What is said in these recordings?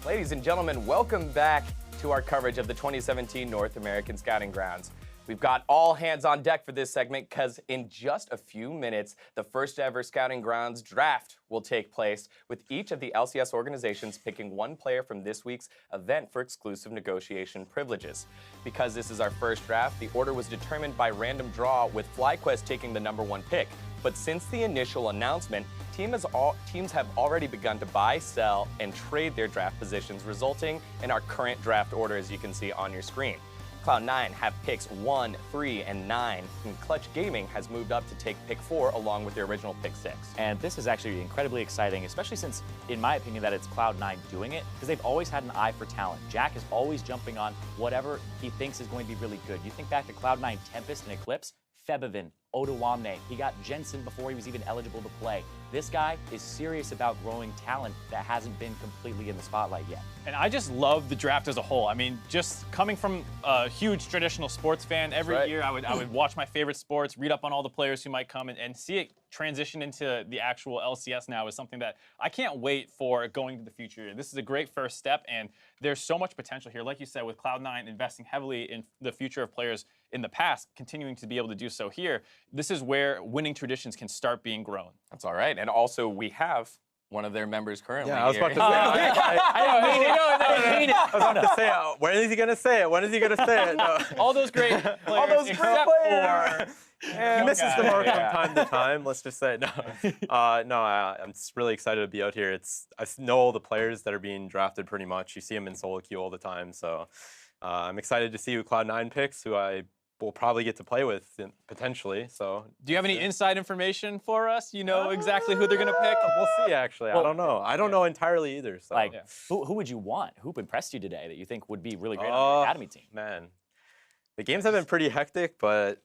Ladies and gentlemen, welcome back to our coverage of the 2017 North American Scouting Grounds. We've got all hands on deck for this segment because in just a few minutes, the first ever Scouting Grounds draft will take place, with each of the LCS organizations picking one player from this week's event for exclusive negotiation privileges. Because this is our first draft, the order was determined by random draw, with FlyQuest taking the #1 pick. But since the initial announcement, teams have already begun to buy, sell, and trade their draft positions, resulting in our current draft order, as you can see on your screen. Cloud9 have picks 1, 3, and 9, and Clutch Gaming has moved up to take pick 4 along with their original pick 6. And this is actually incredibly exciting, especially since, in my opinion, that it's Cloud9 doing it, because they've always had an eye for talent. Jack is always jumping on whatever he thinks is going to be really good. You think back to Cloud9 Tempest and Eclipse, Febivin, Odawamne. He got Jensen before he was even eligible to play. This guy is serious about growing talent that hasn't been completely in the spotlight yet. And I just love the draft as a whole. I mean, just coming from a huge traditional sports fan, every year I would watch my favorite sports, read up on all the players who might come, and see it transition into the actual LCS now is something that I can't wait for going to the future. This is a great first step, and there's so much potential here. Like you said, with Cloud9 investing heavily in the future of players in the past, continuing to be able to do so here, this is where winning traditions can start being grown. That's all right. And also, we have one of their members currently Yeah, I was here. about to say. I didn't mean it. I was about to say, when is he gonna say it? When is he gonna say it? No. All those great players, All those great except players. for He misses the mark Yeah. from time to time. Let's just say no. I'm just really excited to be out here. I know all the players that are being drafted pretty much. You see them in solo queue all the time. So I'm excited to see who Cloud9 picks, who I will probably get to play with potentially. So Do you have any inside information for us? You know exactly who they're going to pick? we'll see. Actually, I don't know. I don't know entirely either. So. Like, who would you want? Who impressed you today that you think would be really great on your academy team? Man, the games have been pretty hectic, but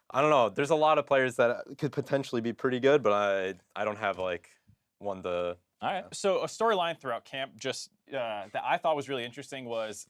I don't know. There's a lot of players that could potentially be pretty good, but I don't have like one to. All right. So a storyline throughout camp just that I thought was really interesting was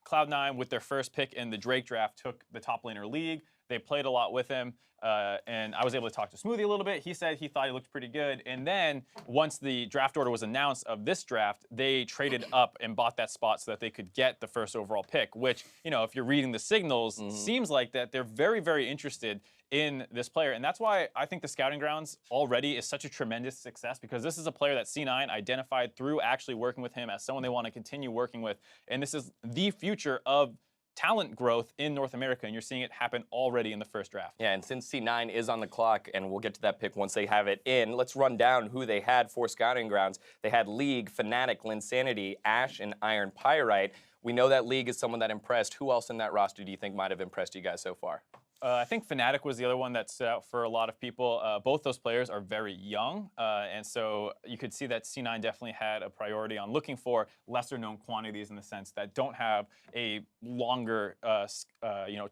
Cloud9 with their first pick in the Drake draft took the top laner League. They played a lot with him, and I was able to talk to Smoothie a little bit. He said he thought he looked pretty good. And then once the draft order was announced of this draft, they traded up and bought that spot so that they could get the first overall pick, which, you know, if you're reading the signals, seems like that they're very, very interested in this player. And that's why I think the Scouting Grounds already is such a tremendous success, because this is a player that C9 identified through actually working with him as someone they want to continue working with. And this is the future of talent growth in North America, and you're seeing it happen already in the first draft. Yeah, and since C9 is on the clock, and we'll get to that pick once they have it in, let's run down who they had for Scouting Grounds. They had League, Fnatic, Linsanity, Ashe, and Iron Pyrite. We know that League is someone that impressed. Who else in that roster do you think might have impressed you guys so far? I think Fnatic was the other one that stood out for a lot of people. Both those players are very young, and so you could see that C9 definitely had a priority on looking for lesser-known quantities in the sense that don't have a longer,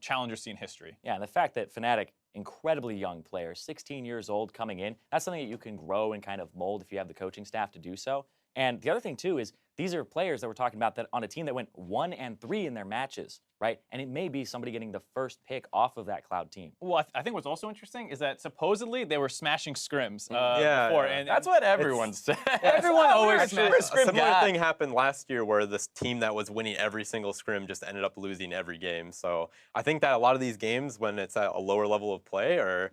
challenger scene history. Yeah, and the fact that Fnatic, incredibly young player, 16 years old coming in, that's something that you can grow and kind of mold if you have the coaching staff to do so. And the other thing, too, is these are players that we're talking about that on a team that went 1 and 3 in their matches, right? And it may be somebody getting the first pick off of that Cloud team. Well, I think what's also interesting is that supposedly they were smashing scrims before. And That's what everyone said. Everyone always Actually, smashes. a similar thing happened last year where this team that was winning every single scrim just ended up losing every game. So I think that a lot of these games, when it's at a lower level of play, are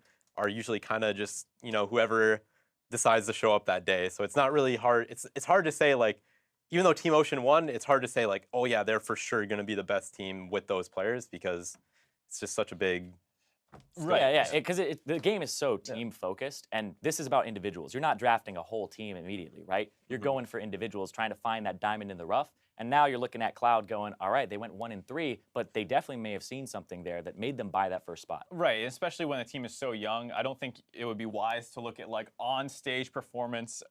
usually kind of just, you know, whoever decides to show up that day. So it's not really hard. It's hard to say, like, even though Team Ocean won, it's hard to say, like, oh yeah, they're for sure going to be the best team with those players, because it's just such a big. Right. Yeah, because the game is so team focused, and this is about individuals. You're not drafting a whole team immediately, right? You're going for individuals, trying to find that diamond in the rough. And now you're looking at Cloud going, all right, they went 1 and 3, but they definitely may have seen something there that made them buy that first spot. Right, especially when the team is so young. I don't think it would be wise to look at like on-stage performance,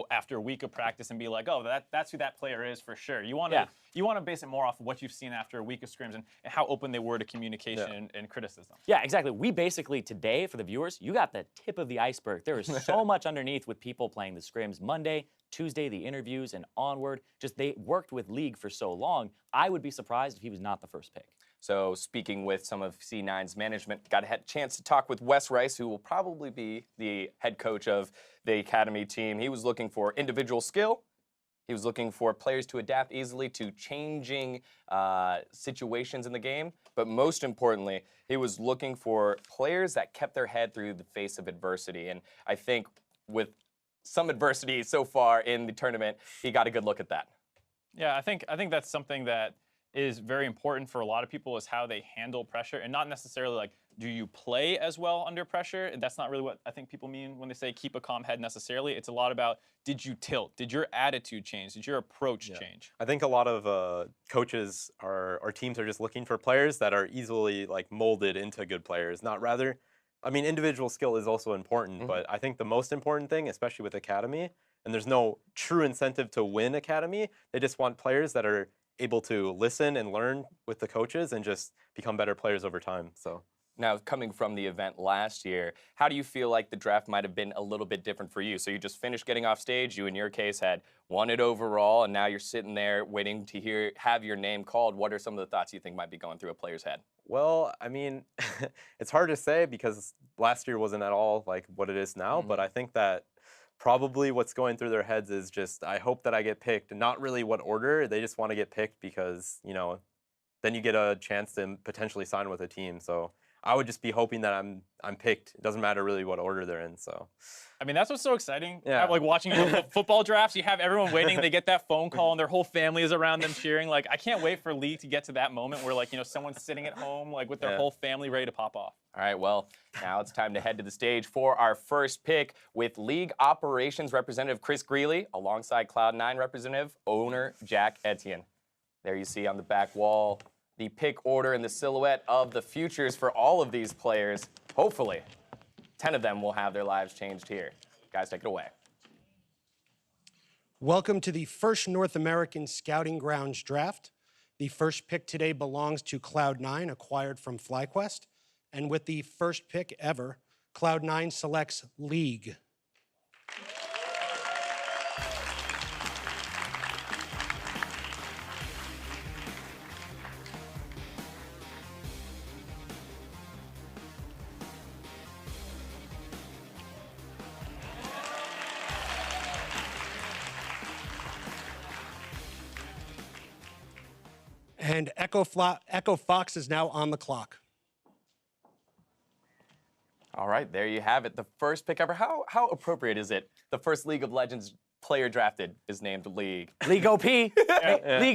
after a week of practice and be like, oh, that's who that player is for sure. You want to base it more off of what you've seen after a week of scrims and how open they were to communication and criticism. Yeah, exactly. We basically today, for the viewers, you got the tip of the iceberg. There is so much underneath with people playing the scrims Monday, Tuesday, the interviews, and onward. Just they worked with League for so long. I would be surprised if he was not the first pick. So speaking with some of C9's management, got a chance to talk with Wes Rice, who will probably be the head coach of the academy team. He was looking for individual skill He was looking for players to adapt easily to changing situations in the game. But most importantly, he was looking for players that kept their head through the face of adversity. And I think with some adversity so far in the tournament, he got a good look at that. Yeah, I think that's something that is very important for a lot of people, is how they handle pressure, and not necessarily like, do you play as well under pressure? That's not really what I think people mean when they say keep a calm head necessarily. It's a lot about, did you tilt? Did your attitude change? Did your approach change? I think a lot of coaches or teams are just looking for players that are easily like molded into good players, not rather. I mean, individual skill is also important, but I think the most important thing, especially with Academy, and there's no true incentive to win Academy, they just want players that are able to listen and learn with the coaches and just become better players over time. So now, coming from the event last year, how do you feel like the draft might have been a little bit different for you? So you just finished getting off stage. You, in your case, had won it overall, and now you're sitting there waiting to have your name called. What are some of the thoughts you think might be going through a player's head? Well, I mean, it's hard to say because last year wasn't at all like what it is now, but I think that probably what's going through their heads is just, I hope that I get picked. Not really what order, they just want to get picked because, you know, then you get a chance to potentially sign with a team. So I would just be hoping that I'm picked. It doesn't matter really what order they're in. So, I mean, that's what's so exciting. Yeah. Like watching football drafts, you have everyone waiting. They get that phone call, and their whole family is around them cheering. Like, I can't wait for League to get to that moment where, like, you know, someone's sitting at home, like, with their whole family ready to pop off. All right, well, now it's time to head to the stage for our first pick with League Operations Representative Chris Greeley alongside Cloud9 Representative Owner Jack Etienne. There you see on the back wall the pick order and the silhouette of the futures for all of these players. Hopefully, 10 of them will have their lives changed here. Guys, take it away. Welcome to the first North American Scouting Grounds Draft. The first pick today belongs to Cloud9, acquired from FlyQuest. And with the first pick ever, Cloud9 selects League. And Echo Fox is now on the clock. All right, there you have it. The first pick ever. How appropriate is it? The first League of Legends player drafted is named League. League OP. League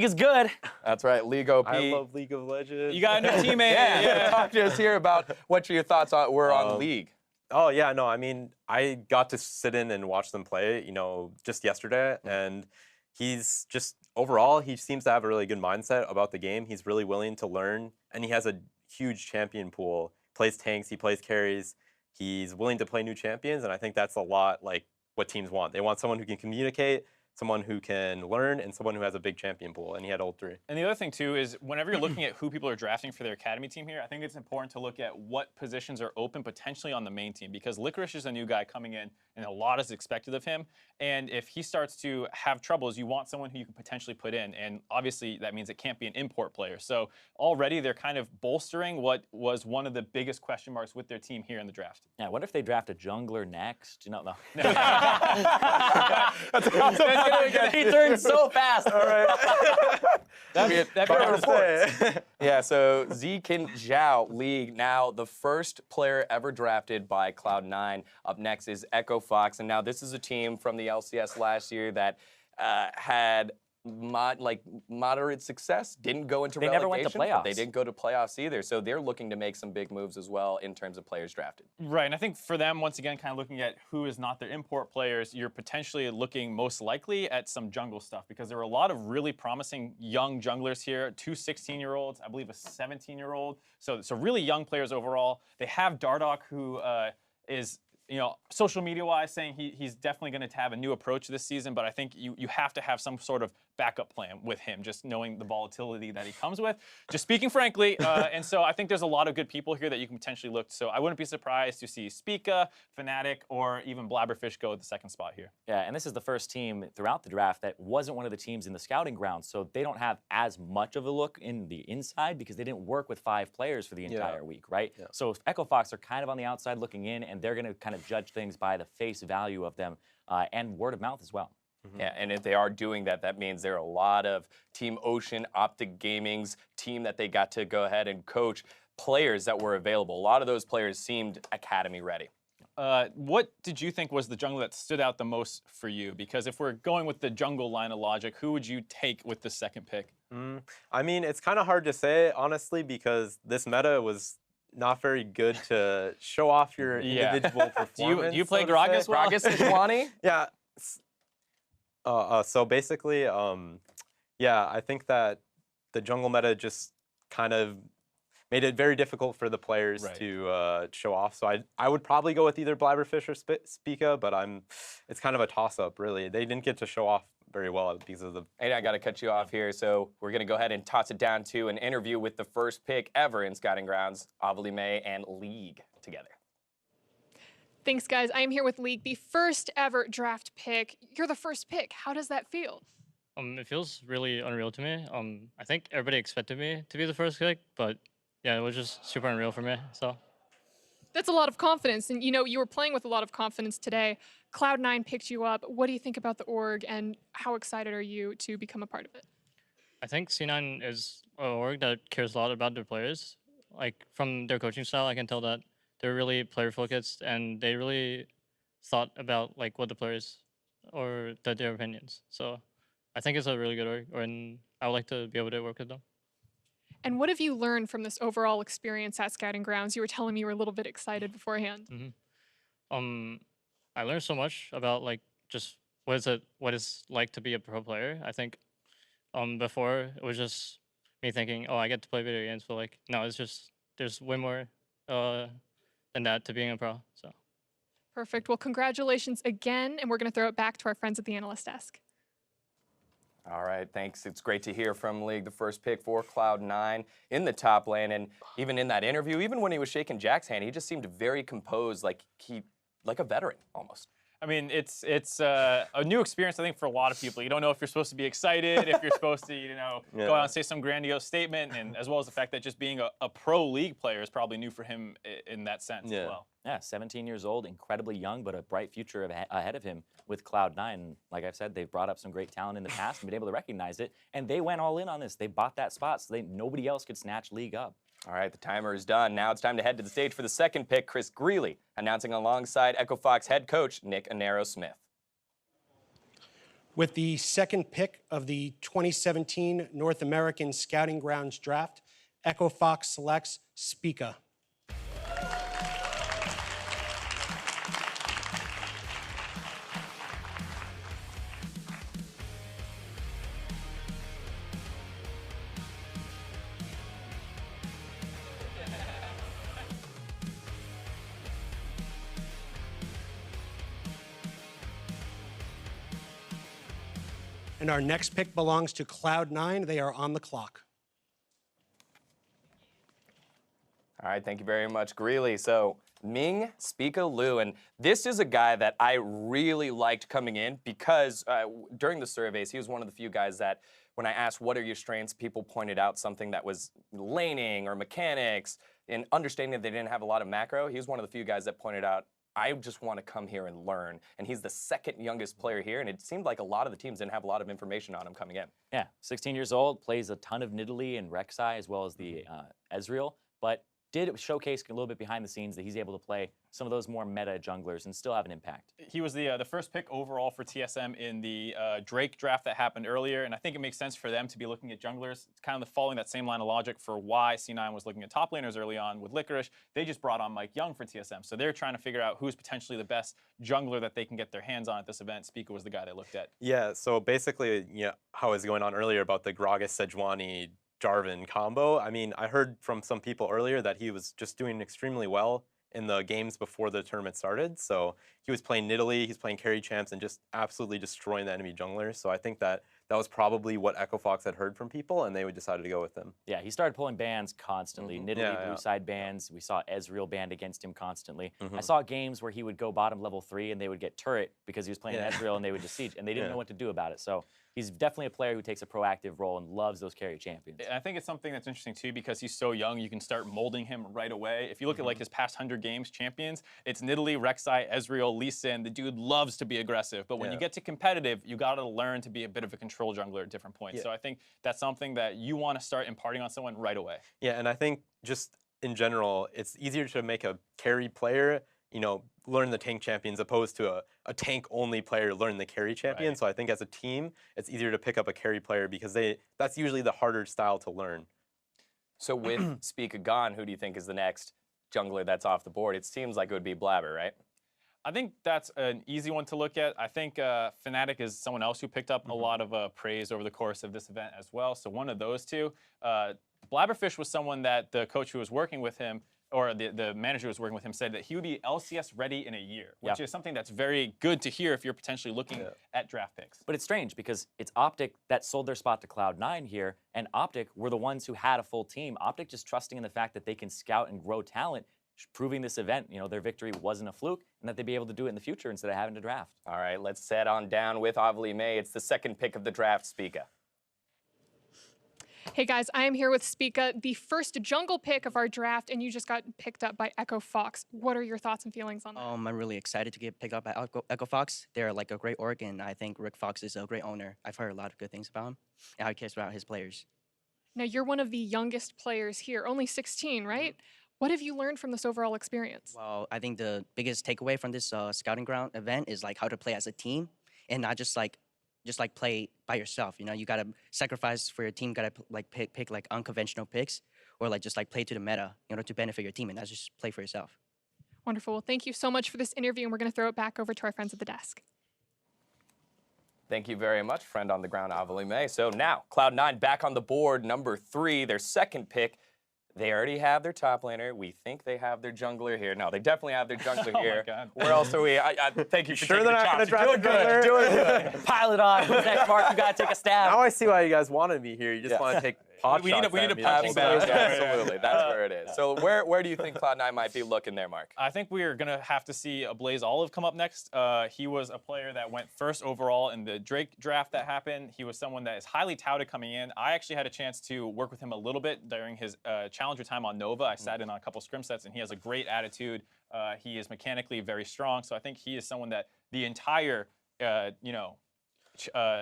is good. That's right, League OP. I love League of Legends. You got a new teammate. Yeah. Talk to us here about what your thoughts were on League. Oh, yeah, no, I mean, I got to sit in and watch them play, you know, just yesterday, and he's just, overall, he seems to have a really good mindset about the game. He's really willing to learn, and he has a huge champion pool. Plays tanks, he plays carries. He's willing to play new champions, and I think that's a lot like what teams want. They want someone who can communicate, someone who can learn, and someone who has a big champion pool, and he had all three. And the other thing, too, is whenever you're looking at who people are drafting for their academy team here, I think it's important to look at what positions are open potentially on the main team, because Licorice is a new guy coming in, and a lot is expected of him. And if he starts to have troubles, you want someone who you can potentially put in. And obviously, that means it can't be an import player. So already they're kind of bolstering what was one of the biggest question marks with their team here in the draft. Yeah, I wonder if they draft a jungler next. No. That's awesome. He turned so fast. All right. That'd be a report. Yeah, so Zikin Zhao League, now the first player ever drafted by Cloud9. Up next is Echo Fox, and now this is a team from the LCS last year that had moderate success, didn't go into relegation. Never went to but playoffs. They didn't go to playoffs either, so they're looking to make some big moves as well in terms of players drafted. Right, and I think for them, once again, kind of looking at who is not their import players, you're potentially looking most likely at some jungle stuff, because there were a lot of really promising young junglers here, 2 16-year-olds, I believe a 17-year-old, so really young players overall. They have Dardoch, who is, you know, social media-wise saying he's definitely going to have a new approach this season, but I think you have to have some sort of backup plan with him, just knowing the volatility that he comes with, just speaking frankly. And so I think there's a lot of good people here that you can potentially look to. So I wouldn't be surprised to see Spica, Fnatic, or even Blabberfish go at the second spot here. Yeah, and this is the first team throughout the draft that wasn't one of the teams in the scouting grounds, so they don't have as much of a look in the inside because they didn't work with 5 players for the entire week, right? Yeah. So Echo Fox are kind of on the outside looking in, and they're going to kind of judge things by the face value of them and word of mouth as well. Yeah, and if they are doing that, that means there are a lot of Team Ocean, Optic Gaming's team that they got to go ahead and coach, players that were available. A lot of those players seemed academy ready. What did you think was the jungle that stood out the most for you? Because if we're going with the jungle line of logic, who would you take with the second pick? I mean, it's kind of hard to say, honestly, because this meta was not very good to show off your individual performance. Do you play so to Gragas say. well? Gragas Sejuani? Yeah. So basically, yeah, I think that the jungle meta just kind of made it very difficult for the players to show off. So I would probably go with either Blabberfish or Spica, but it's kind of a toss-up, really. They didn't get to show off very well because of the... Hey, I got to cut you off here, so we're going to go ahead and toss it down to an interview with the first pick ever in Scouting Grounds, Avali May and League together. Thanks, guys. I am here with League, the first ever draft pick. You're the first pick. How does that feel? It feels really unreal to me. I think everybody expected me to be the first pick, but yeah, it was just super unreal for me. So that's a lot of confidence, and you were playing with a lot of confidence today. Cloud9 picked you up. What do you think about the org, and how excited are you to become a part of it? I think C9 is an org that cares a lot about their players. Like from their coaching style, I can tell that they're really player focused, and they really thought about like what the players or their opinions. So I think it's a really good org, and I would like to be able to work with them. And what have you learned from this overall experience at Scouting Grounds? You were telling me you were a little bit excited beforehand. I learned so much about like just what it's like to be a pro player. I think before it was just me thinking, oh, I get to play video games, but like no, it's just there's way more than that to being a pro. So perfect. Well, congratulations again, and we're going to throw it back to our friends at the analyst desk. All right, thanks. It's great to hear from League, the first pick for Cloud9 in the top lane. And even in that interview, even when he was shaking Jack's hand, he just seemed very composed, like a veteran almost. I mean, it's a new experience, I think, for a lot of people. You don't know if you're supposed to be excited, if you're supposed to, go out and say some grandiose statement, and as well as the fact that just being a pro League player is probably new for him in that sense as well. Yeah, 17 years old, incredibly young, but a bright future ahead of him with Cloud9. Like I've said, they've brought up some great talent in the past and been able to recognize it, and they went all in on this. They bought that spot so nobody else could snatch League up. All right, the timer is done. Now it's time to head to the stage for the second pick, Chris Greeley, announcing alongside Echo Fox head coach Nick Anero-Smith. With the second pick of the 2017 North American Scouting Grounds Draft, Echo Fox selects Spica. And our next pick belongs to Cloud9. They are on the clock. All right, thank you very much, Greeley. So Ming Spica Liu, and this is a guy that I really liked coming in because during the surveys, he was one of the few guys that when I asked what are your strengths, people pointed out something that was laning or mechanics, and understanding that they didn't have a lot of macro. He was one of the few guys that pointed out, I just want to come here and learn. And he's the second youngest player here, and it seemed like a lot of the teams didn't have a lot of information on him coming in. Yeah, 16 years old, plays a ton of Nidalee and Rek'Sai as well as the Ezreal, but did showcase a little bit behind the scenes that he's able to play some of those more meta junglers and still have an impact. He was the first pick overall for TSM in the Drake draft that happened earlier, and I think it makes sense for them to be looking at junglers. It's kind of following that same line of logic for why C9 was looking at top laners early on with Licorice. They just brought on Mike Young for TSM, so they're trying to figure out who's potentially the best jungler that they can get their hands on at this event. Spica was the guy they looked at. Yeah, so basically, how I was going on earlier about the Gragas Sejuani Jarvan combo. I mean, I heard from some people earlier that he was just doing extremely well in the games before the tournament started. So he was playing Nidalee, he's playing carry champs, and just absolutely destroying the enemy junglers. So I think that was probably what Echo Fox had heard from people, and they decided to go with him. Yeah, he started pulling bans constantly. Nidalee blue side bans. We saw Ezreal banned against him constantly. I saw games where he would go bottom level 3 and they would get turret because he was playing Ezreal and they would just siege, and they didn't know what to do about it. So he's definitely a player who takes a proactive role and loves those carry champions. And I think it's something that's interesting too because he's so young, you can start molding him right away. If you look at like his past 100 games champions, it's Nidalee, Rek'Sai, Ezreal, Lee Sin, the dude loves to be aggressive. But when you get to competitive, you got to learn to be a bit of a control jungler at different points. So I think that's something that you want to start imparting on someone right away. Yeah, and I think just in general, it's easier to make a carry player, learn the tank champion as opposed to a tank-only player learn the carry champion. Right. So I think as a team, it's easier to pick up a carry player because that's usually the harder style to learn. So with Spica gone, who do you think is the next jungler that's off the board? It seems like it would be Blabber, right? I think that's an easy one to look at. I think Fnatic is someone else who picked up a lot of praise over the course of this event as well. So one of those two. Blabberfish was someone that the coach who was working with him, or the manager who was working with him, said that he would be LCS ready in a year, which is something that's very good to hear if you're potentially looking at draft picks. But it's strange because it's Optic that sold their spot to Cloud9 here, and Optic were the ones who had a full team. Optic just trusting in the fact that they can scout and grow talent, proving this event, their victory wasn't a fluke, and that they'd be able to do it in the future instead of having to draft. All right, let's head on down with Avali May. It's the second pick of the draft, Spica. Hey guys, I am here with Spica, the first jungle pick of our draft, and you just got picked up by Echo Fox. What are your thoughts and feelings on that? I'm really excited to get picked up by Echo Fox. They're like a great org, and I think Rick Fox is a great owner. I've heard a lot of good things about him and how he cares about his players. Now, you're one of the youngest players here, only 16, right? What have you learned from this overall experience? Well, I think the biggest takeaway from this scouting ground event is like how to play as a team and not just play by yourself. You gotta sacrifice for your team. Gotta pick like unconventional picks, or just play to the meta. To benefit your team, and not just play for yourself. Wonderful. Well, thank you so much for this interview, and we're going to throw it back over to our friends at the desk. Thank you very much, friend on the ground, Avali May. So now, Cloud9 back on the board, number 3, their second pick. They already have their top laner. We think they have their jungler here. No, they definitely have their jungler here. Oh my God. Where else are we? I thank you for Sure taking they're the not chops. going to You're draft doing a good. jungler? Doing good. Pile it on. Who's next, Mark? You gotta take a stab. Now I see why you guys wanted me here. You just want to take pot We need shots a at me. punching Absolutely, bag. absolutely. That's where it is. So where do you think Cloud9 might be looking there, Mark? I think we are going to have to see a Blaze Olive come up next. He was a player that went first overall in the Drake draft that happened. He was someone that is highly touted coming in. I actually had a chance to work with him a little bit during his challenger time on Nova. I sat in on a couple scrim sets, and he has a great attitude. He is mechanically very strong, so I think he is someone that the entire, at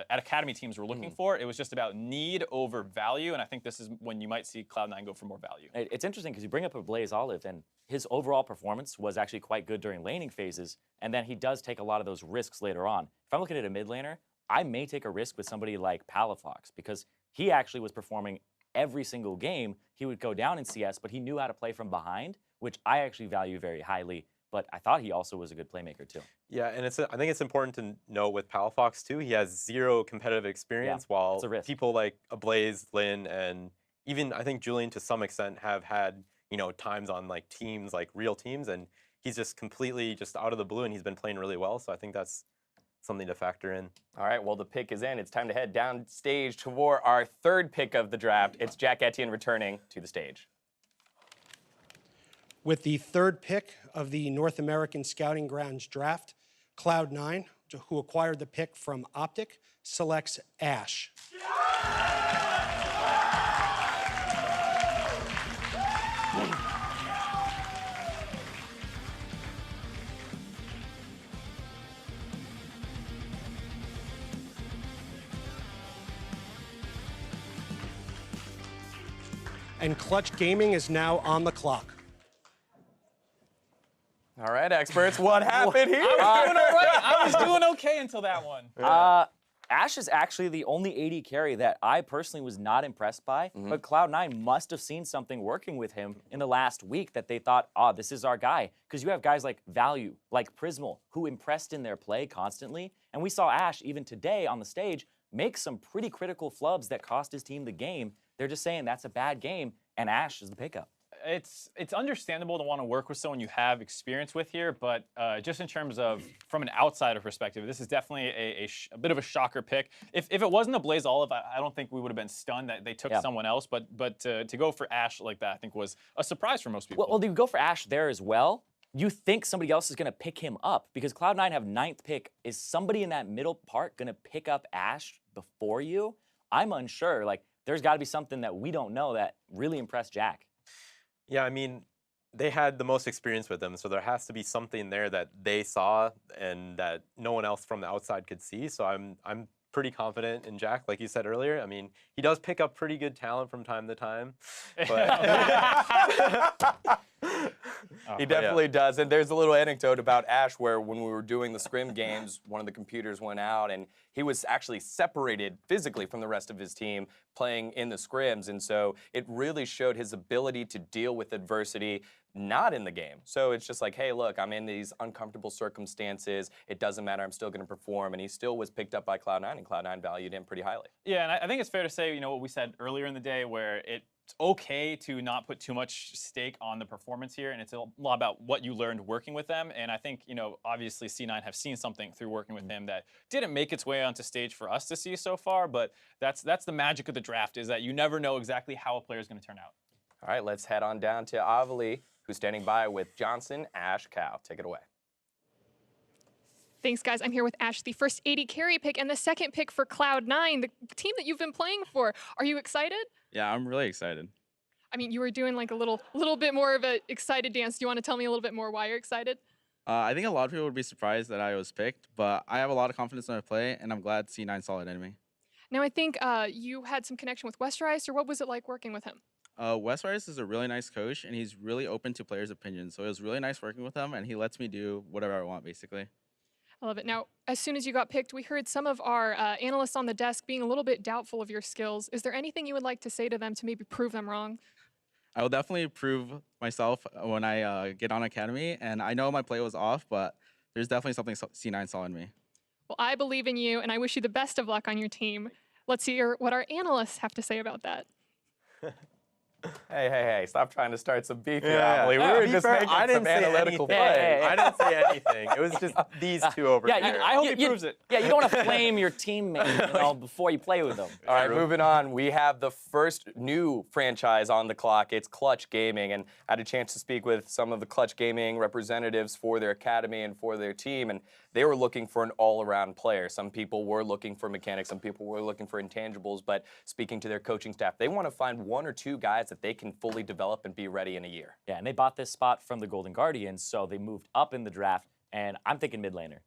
Academy teams were looking for. It was just about need over value, and I think this is when you might see Cloud9 go for more value. It's interesting because you bring up a Blaze Olive, and his overall performance was actually quite good during laning phases, and then he does take a lot of those risks later on. If I'm looking at a mid laner, I may take a risk with somebody like Palafox because he actually was performing every single game. He would go down in CS, but he knew how to play from behind, which I actually value very highly. But I thought he also was a good playmaker too. Yeah, and I think it's important to know with Palafox too, he has 0 competitive experience, while it's a risk. people like Ablaze, Lin, and even I think Julian to some extent have had times on teams, real teams, and he's just completely just out of the blue, and he's been playing really well. So I think that's something to factor in. All right, well, the pick is in. It's time to head down stage toward our third pick of the draft. It's Jack Etienne returning to the stage. With the third pick of the North American Scouting Grounds draft, Cloud9, who acquired the pick from Optic, selects Ashe. And Clutch Gaming is now on the clock. All right, experts, what happened here? I was doing okay until that one. Ashe is actually the only AD carry that I personally was not impressed by, but Cloud9 must have seen something working with him in the last week that they thought, this is our guy. Because you have guys like Value, like Prismal, who impressed in their play constantly. And we saw Ashe, even today on the stage, make some pretty critical flubs that cost his team the game. They're just saying that's a bad game, and Ashe is the pickup. It's understandable to want to work with someone you have experience with here, but just in terms of from an outsider perspective, this is definitely a bit of a shocker pick. If it wasn't a Blaze Olive, I don't think we would have been stunned that they took someone else. But to go for Ashe like that, I think was a surprise for most people. Well, they go for Ashe there as well. You think somebody else is going to pick him up because Cloud9 have 9th pick. Is somebody in that middle part going to pick up Ashe before you? I'm unsure. There's got to be something that we don't know that really impressed Jack. Yeah, I mean, they had the most experience with them, so there has to be something there that they saw and that no one else from the outside could see. So I'm pretty confident in Jack, like you said earlier. I mean, he does pick up pretty good talent from time to time, but He definitely does. And there's a little anecdote about Ash where when we were doing the scrim games, one of the computers went out and he was actually separated physically from the rest of his team playing in the scrims. And so it really showed his ability to deal with adversity not in the game. So it's just like, hey, look, I'm in these uncomfortable circumstances. It doesn't matter. I'm still going to perform. And he still was picked up by Cloud9, and Cloud9 valued him pretty highly. Yeah, and I think it's fair to say, what we said earlier in the day, where it's okay to not put too much stake on the performance here, and it's a lot about what you learned working with them. And I think, obviously C9 have seen something through working with him that didn't make its way onto stage for us to see so far, but that's the magic of the draft, is that you never know exactly how a player is going to turn out. All right, let's head on down to Avali, who's standing by with Johnson, Ash, Cal. Take it away. Thanks, guys. I'm here with Ash, the first AD carry pick and the second pick for Cloud9, the team that you've been playing for. Are you excited? Yeah, I'm really excited. I mean, you were doing like a little bit more of an excited dance. Do you want to tell me a little bit more why you're excited? I think a lot of people would be surprised that I was picked, but I have a lot of confidence in my play, and I'm glad C9 saw it in me. Now, I think you had some connection with Westerice, or what was it like working with him? Westerice is a really nice coach, and he's really open to players' opinions. So it was really nice working with him, and he lets me do whatever I want, basically. I love it. Now, as soon as you got picked, we heard some of our analysts on the desk being a little bit doubtful of your skills. Is there anything you would like to say to them to maybe prove them wrong? I will definitely prove myself when I get on Academy, and I know my play was off, but there's definitely something C9 saw in me. Well, I believe in you, and I wish you the best of luck on your team. Let's hear what our analysts have to say about that. Hey, stop trying to start some beef here, Yeah. Avali. We were just making I didn't some say analytical anything. play. I didn't say anything. It was just these two over Yeah, here. I hope he proves it. Yeah, you don't want to flame your teammate before you play with them. All right, moving on. We have the first new franchise on the clock. It's Clutch Gaming, and I had a chance to speak with some of the Clutch Gaming representatives for their academy and for their team, and they were looking for an all-around player. Some people were looking for mechanics, some people were looking for intangibles, but speaking to their coaching staff, they want to find one or two guys that they can fully develop and be ready in a year. Yeah, and they bought this spot from the Golden Guardians, so they moved up in the draft, and I'm thinking mid laner.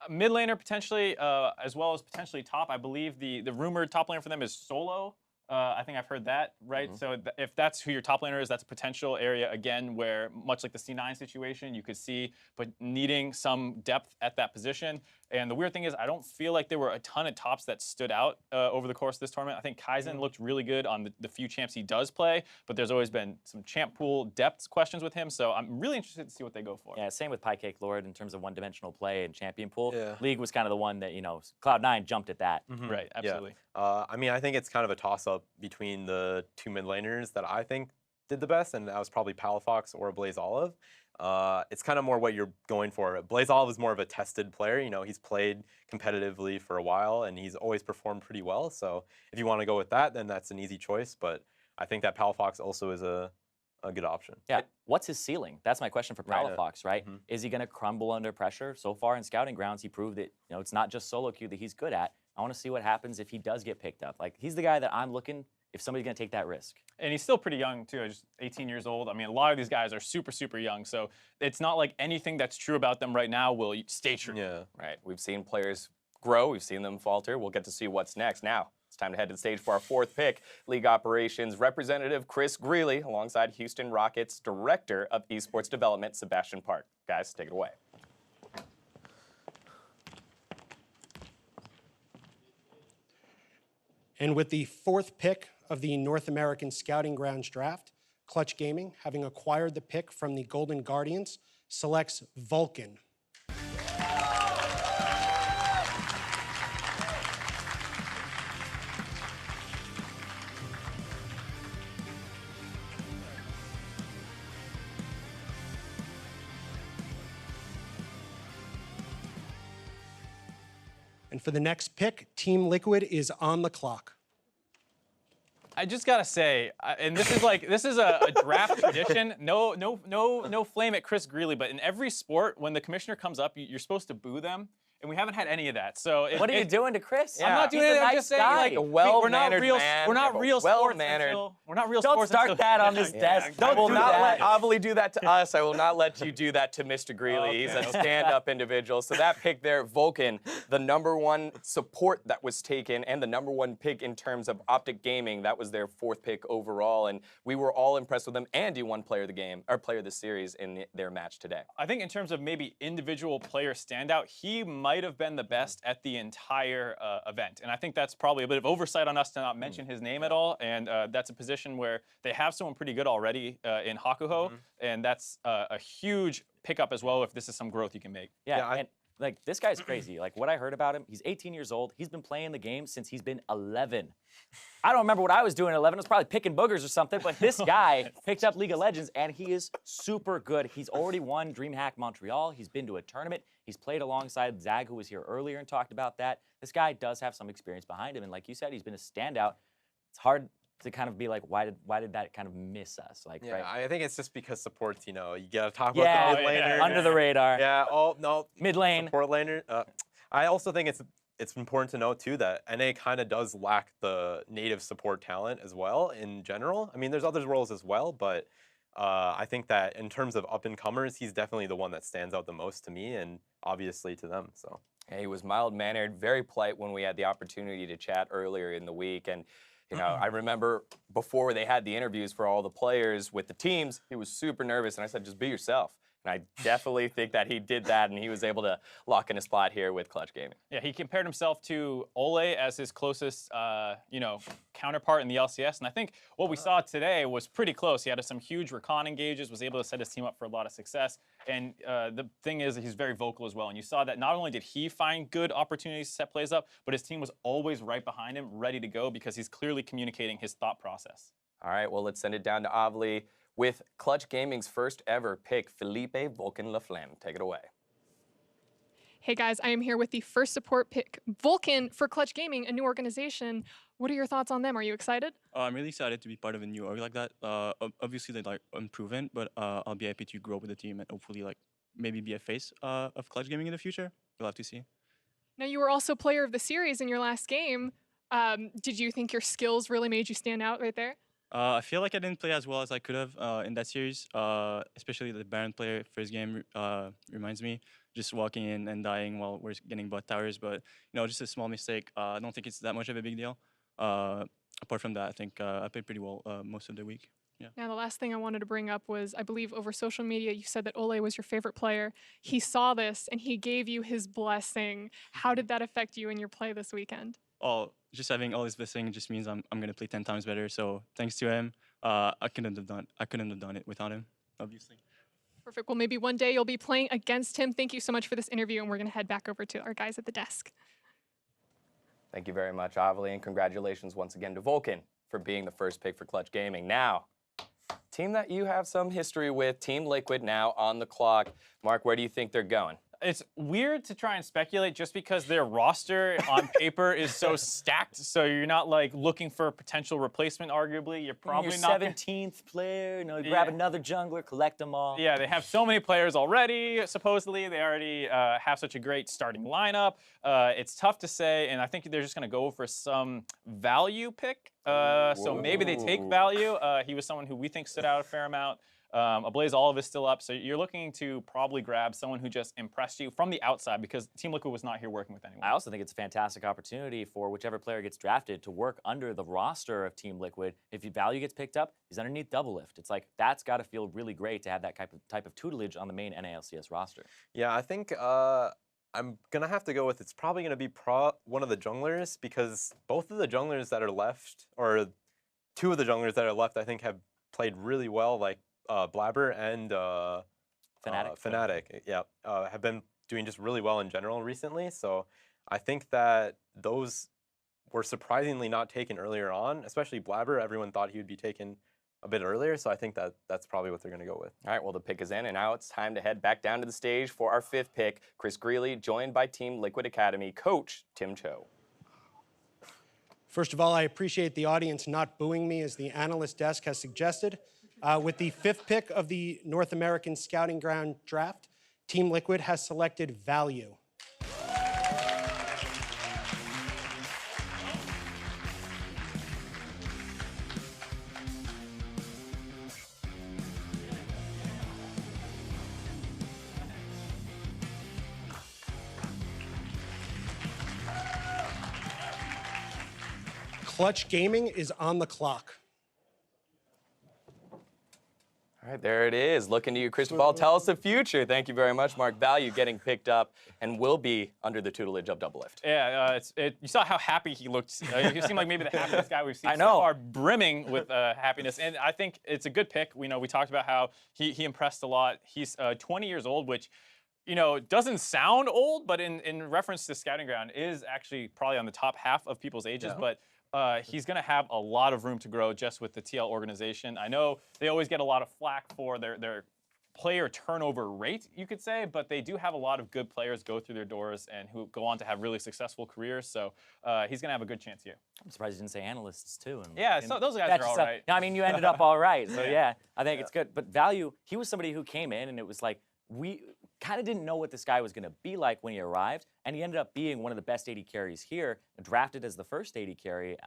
Mid laner potentially, as well as potentially top. I believe the rumored top laner for them is Solo. I think I've heard that, right? So if that's who your top laner is, that's a potential area, again, where much like the C9 situation, you could see, but needing some depth at that position. And the weird thing is, I don't feel like there were a ton of tops that stood out over the course of this tournament. I think Kaizen looked really good on the few champs he does play, but there's always been some champ pool depth questions with him, so I'm really interested to see what they go for. Yeah, same with Pie Cake Lord in terms of one-dimensional play and champion pool. Yeah. League was kind of the one that, Cloud9 jumped at that. Right, absolutely. Yeah. I mean, I think it's kind of a toss-up between the two mid laners that I think did the best, and that was probably Palafox or Blaze Olive. It's kind of more what you're going for. Blaze Olive is more of a tested player. He's played competitively for a while, and he's always performed pretty well. So if you want to go with that, then that's an easy choice. But I think that Palafox also is a good option. Yeah, what's his ceiling? That's my question for Palafox, right? Is he going to crumble under pressure? So far in Scouting Grounds, he proved that it's not just solo queue that he's good at. I want to see what happens if he does get picked up. Like, he's the guy that I'm looking if somebody's going to take that risk. And he's still pretty young, too, just 18 years old. I mean, a lot of these guys are super, super young, so it's not like anything that's true about them right now will stay true. Yeah. Right, we've seen players grow, we've seen them falter. We'll get to see what's next. Now, it's time to head to the stage for our fourth pick. League Operations Representative Chris Greeley, alongside Houston Rockets Director of Esports Development, Sebastian Park. Guys, take it away. And with the fourth pick of the North American Scouting Grounds draft, Clutch Gaming, having acquired the pick from the Golden Guardians, selects Vulcan. And for the next pick, Team Liquid is on the clock. I just gotta say, and this is a draft tradition. No flame at Chris Greeley, but in every sport, when the commissioner comes up, you're supposed to boo them. and we haven't had any of that. So What are you doing to Chris? I'm not doing He's it. a I'm nice just saying, guy. like, A well-mannered we're not real. man. We're not Yeah, real well-mannered. sports. We're not real Don't sports. start until- that on this desk. I Don't will do not that. let Avali do that to us. I will not let you do that to Mr. Greeley. He's a stand-up individual. So that pick there, Vulcan, the #1 support that was taken and the #1 pick in terms of Optic Gaming. That was their 4th pick overall, and we were all impressed with him. And he won player of the game or player of the series in their match today. I think in terms of maybe individual player standout, he might have been the best at the entire event. And I think that's probably a bit of oversight on us to not mention his name at all. And that's a position where they have someone pretty good already in Hakuho. And that's a huge pickup as well if this is some growth you can make. Yeah, and like this guy's crazy. Like what I heard about him, he's 18 years old. He's been playing the game since he's been 11. I don't remember what I was doing at 11. I was probably picking boogers or something, but this guy picked up League of Legends and he is super good. He's already won DreamHack Montreal. He's been to a tournament. He's played alongside Zag, who was here earlier and talked about that. This guy does have some experience behind him, and like you said, he's been a standout. It's hard to kind of be like, why did that kind of miss us? Like, Yeah, right? I think it's just because supports, you gotta talk Yeah, about the mid laner. under the radar. Yeah, no. Mid lane. Support laner. I also think it's important to note too that NA kind of does lack the native support talent as well in general. I mean, there's other roles as well, but I think that in terms of up-and-comers, he's definitely the one that stands out the most to me and obviously to them. So He was mild-mannered, very polite when we had the opportunity to chat earlier in the week. And, I remember before they had the interviews for all the players with the teams, he was super nervous. And I said, just be yourself. And I definitely think that he did that, and he was able to lock in a spot here with Clutch Gaming. Yeah, he compared himself to Ole as his closest, counterpart in the LCS. And I think what we saw today was pretty close. He had some huge recon engages, was able to set his team up for a lot of success. And the thing is that he's very vocal as well. And you saw that not only did he find good opportunities to set plays up, but his team was always right behind him, ready to go, because he's clearly communicating his thought process. All right, well, let's send it down to Avli with Clutch Gaming's first ever pick, Felipe Vulcan Laflamme. Take it away. Hey guys, I am here with the first support pick, Vulcan, for Clutch Gaming, a new organization. What are your thoughts on them? Are you excited? I'm really excited to be part of a new org like that. Obviously, they're like unproven, but I'll be happy to grow with the team and hopefully like maybe be a face of Clutch Gaming in the future. We'll have to see. Now, you were also player of the series in your last game. Did you think your skills really made you stand out right there? I feel like I didn't play as well as I could have in that series, especially the Baron player first game reminds me. Just walking in and dying while we're getting bot towers, but just a small mistake. I don't think it's that much of a big deal. Apart from that, I think I played pretty well most of the week. Yeah. Now, the last thing I wanted to bring up was, I believe over social media, you said that Ole was your favorite player. He saw this and he gave you his blessing. How did that affect you in your play this weekend? Oh, just having all his blessing just means I'm gonna play 10 times better. So thanks to him, I couldn't have done it without him, obviously. Perfect. Well, maybe one day you'll be playing against him. Thank you so much for this interview, and we're going to head back over to our guys at the desk. Thank you very much, Avli, and congratulations once again to Vulcan for being the first pick for Clutch Gaming. Now, team that you have some history with, Team Liquid, now on the clock. Mark, where do you think they're going? It's weird to try and speculate just because their roster on paper is so stacked. So you're not like looking for a potential replacement. Arguably, you're probably your not 17th player. Grab another jungler, collect them all. Yeah, they have so many players already. Supposedly, they already have such a great starting lineup. It's tough to say, and I think they're just going to go for some value pick. So maybe they take value. He was someone who we think stood out a fair amount. Ablaze Olive is still up, so you're looking to probably grab someone who just impressed you from the outside because Team Liquid was not here working with anyone. I also think it's a fantastic opportunity for whichever player gets drafted to work under the roster of Team Liquid. If your value gets picked up, he's underneath double lift. It's like, that's got to feel really great to have that type of tutelage on the main NALCS roster. yeah, I think I'm gonna have to go with it's probably gonna be one of the junglers because both of the junglers that are left, or two of the junglers that are left, I think have played really well. Like Blabber and Fnatic, yeah, have been doing just really well in general recently. So I think that those were surprisingly not taken earlier on, especially Blabber. Everyone thought he would be taken a bit earlier, so I think that that's probably what they're going to go with. All right, well, the pick is in, and now it's time to head back down to the stage for our fifth pick, Chris Greeley, joined by Team Liquid Academy coach Tim Cho. First of all, I appreciate the audience not booing me as the analyst desk has suggested. With the fifth pick of the North American Scouting Ground Draft, Team Liquid has selected Value. Clutch Gaming is on the clock. All right, there it is. Look into your crystal ball. Tell us the future. Thank you very much, Mark. Value getting picked up and will be under the tutelage of Doublelift. Yeah, you saw how happy he looked. He seemed like maybe the happiest guy we've seen. I know. So far, brimming with happiness. And I think it's a good pick. We talked about how he impressed a lot. He's 20 years old, which doesn't sound old, but in reference to Scouting Ground is actually probably on the top half of people's ages. Yeah. But he's going to have a lot of room to grow just with the TL organization. I know they always get a lot of flack for their player turnover rate, you could say, but they do have a lot of good players go through their doors and who go on to have really successful careers. So he's going to have a good chance here. I'm surprised you didn't say analysts too. Yeah, so those guys are all right. I mean, you ended up all right. So yeah, I think it's good. But Value, he was somebody who came in and it was like, we kind of didn't know what this guy was going to be like when he arrived, and he ended up being one of the best AD carries here, drafted as the first AD carry,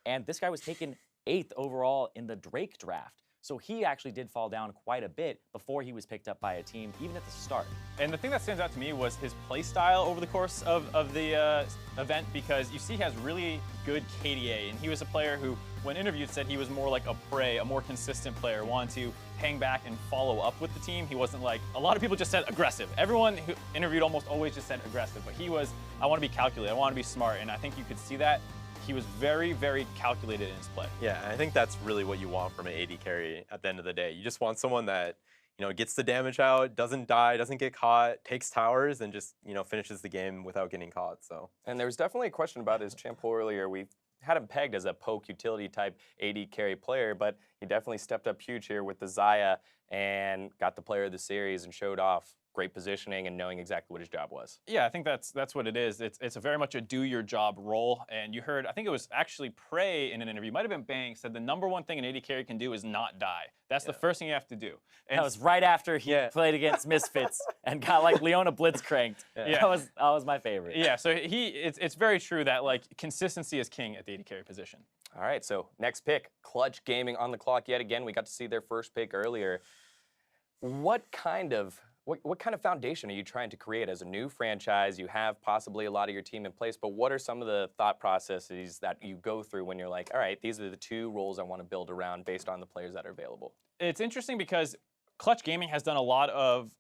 and this guy was taken 8th overall in the Drake draft. So he actually did fall down quite a bit before he was picked up by a team, even at the start. And the thing that stands out to me was his play style over the course of the event, because you see he has really good KDA, and he was a player who, when interviewed, said he was more like a prey, a more consistent player, wanted to hang back and follow up with the team. He wasn't like, a lot of people just said aggressive. Everyone who interviewed almost always just said aggressive, but he was, I want to be calculated, I want to be smart, and I think you could see that. He was very, very calculated in his play. Yeah, and I think that's really what you want from an AD carry at the end of the day. You just want someone that, gets the damage out, doesn't die, doesn't get caught, takes towers, and just, finishes the game without getting caught. So. And there was definitely a question about his champ pool earlier. We had him pegged as a poke utility type AD carry player, but he definitely stepped up huge here with the Xayah and got the player of the series and showed off great positioning and knowing exactly what his job was. Yeah, I think that's what it is. It's a very much a do your job role. And you heard, I think it was actually Prey in an interview, might have been Bang, said the #1 thing an AD carry can do is not die. That's the first thing you have to do. And that was right after he played against Misfits and got like Leona blitzcranked. Yeah. That was my favorite. Yeah, so it's very true that like consistency is king at the AD carry position. All right, so next pick, Clutch Gaming on the clock yet again. We got to see their first pick earlier. What kind of foundation are you trying to create as a new franchise? You have possibly a lot of your team in place, but what are some of the thought processes that you go through when you're like, all right, these are the 2 roles I want to build around based on the players that are available? It's interesting because Clutch Gaming has done a lot of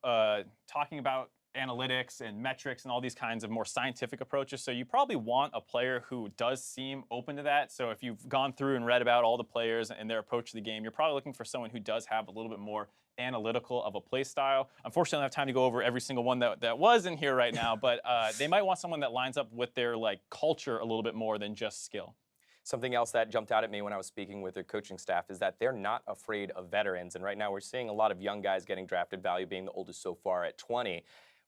talking about analytics and metrics and all these kinds of more scientific approaches. So you probably want a player who does seem open to that. So if you've gone through and read about all the players and their approach to the game, you're probably looking for someone who does have a little bit more analytical of a play style. Unfortunately, I don't have time to go over every single one that was in here right now, but they might want someone that lines up with their culture a little bit more than just skill. Something else that jumped out at me when I was speaking with their coaching staff is that they're not afraid of veterans. And right now we're seeing a lot of young guys getting drafted, Value being the oldest so far at 20.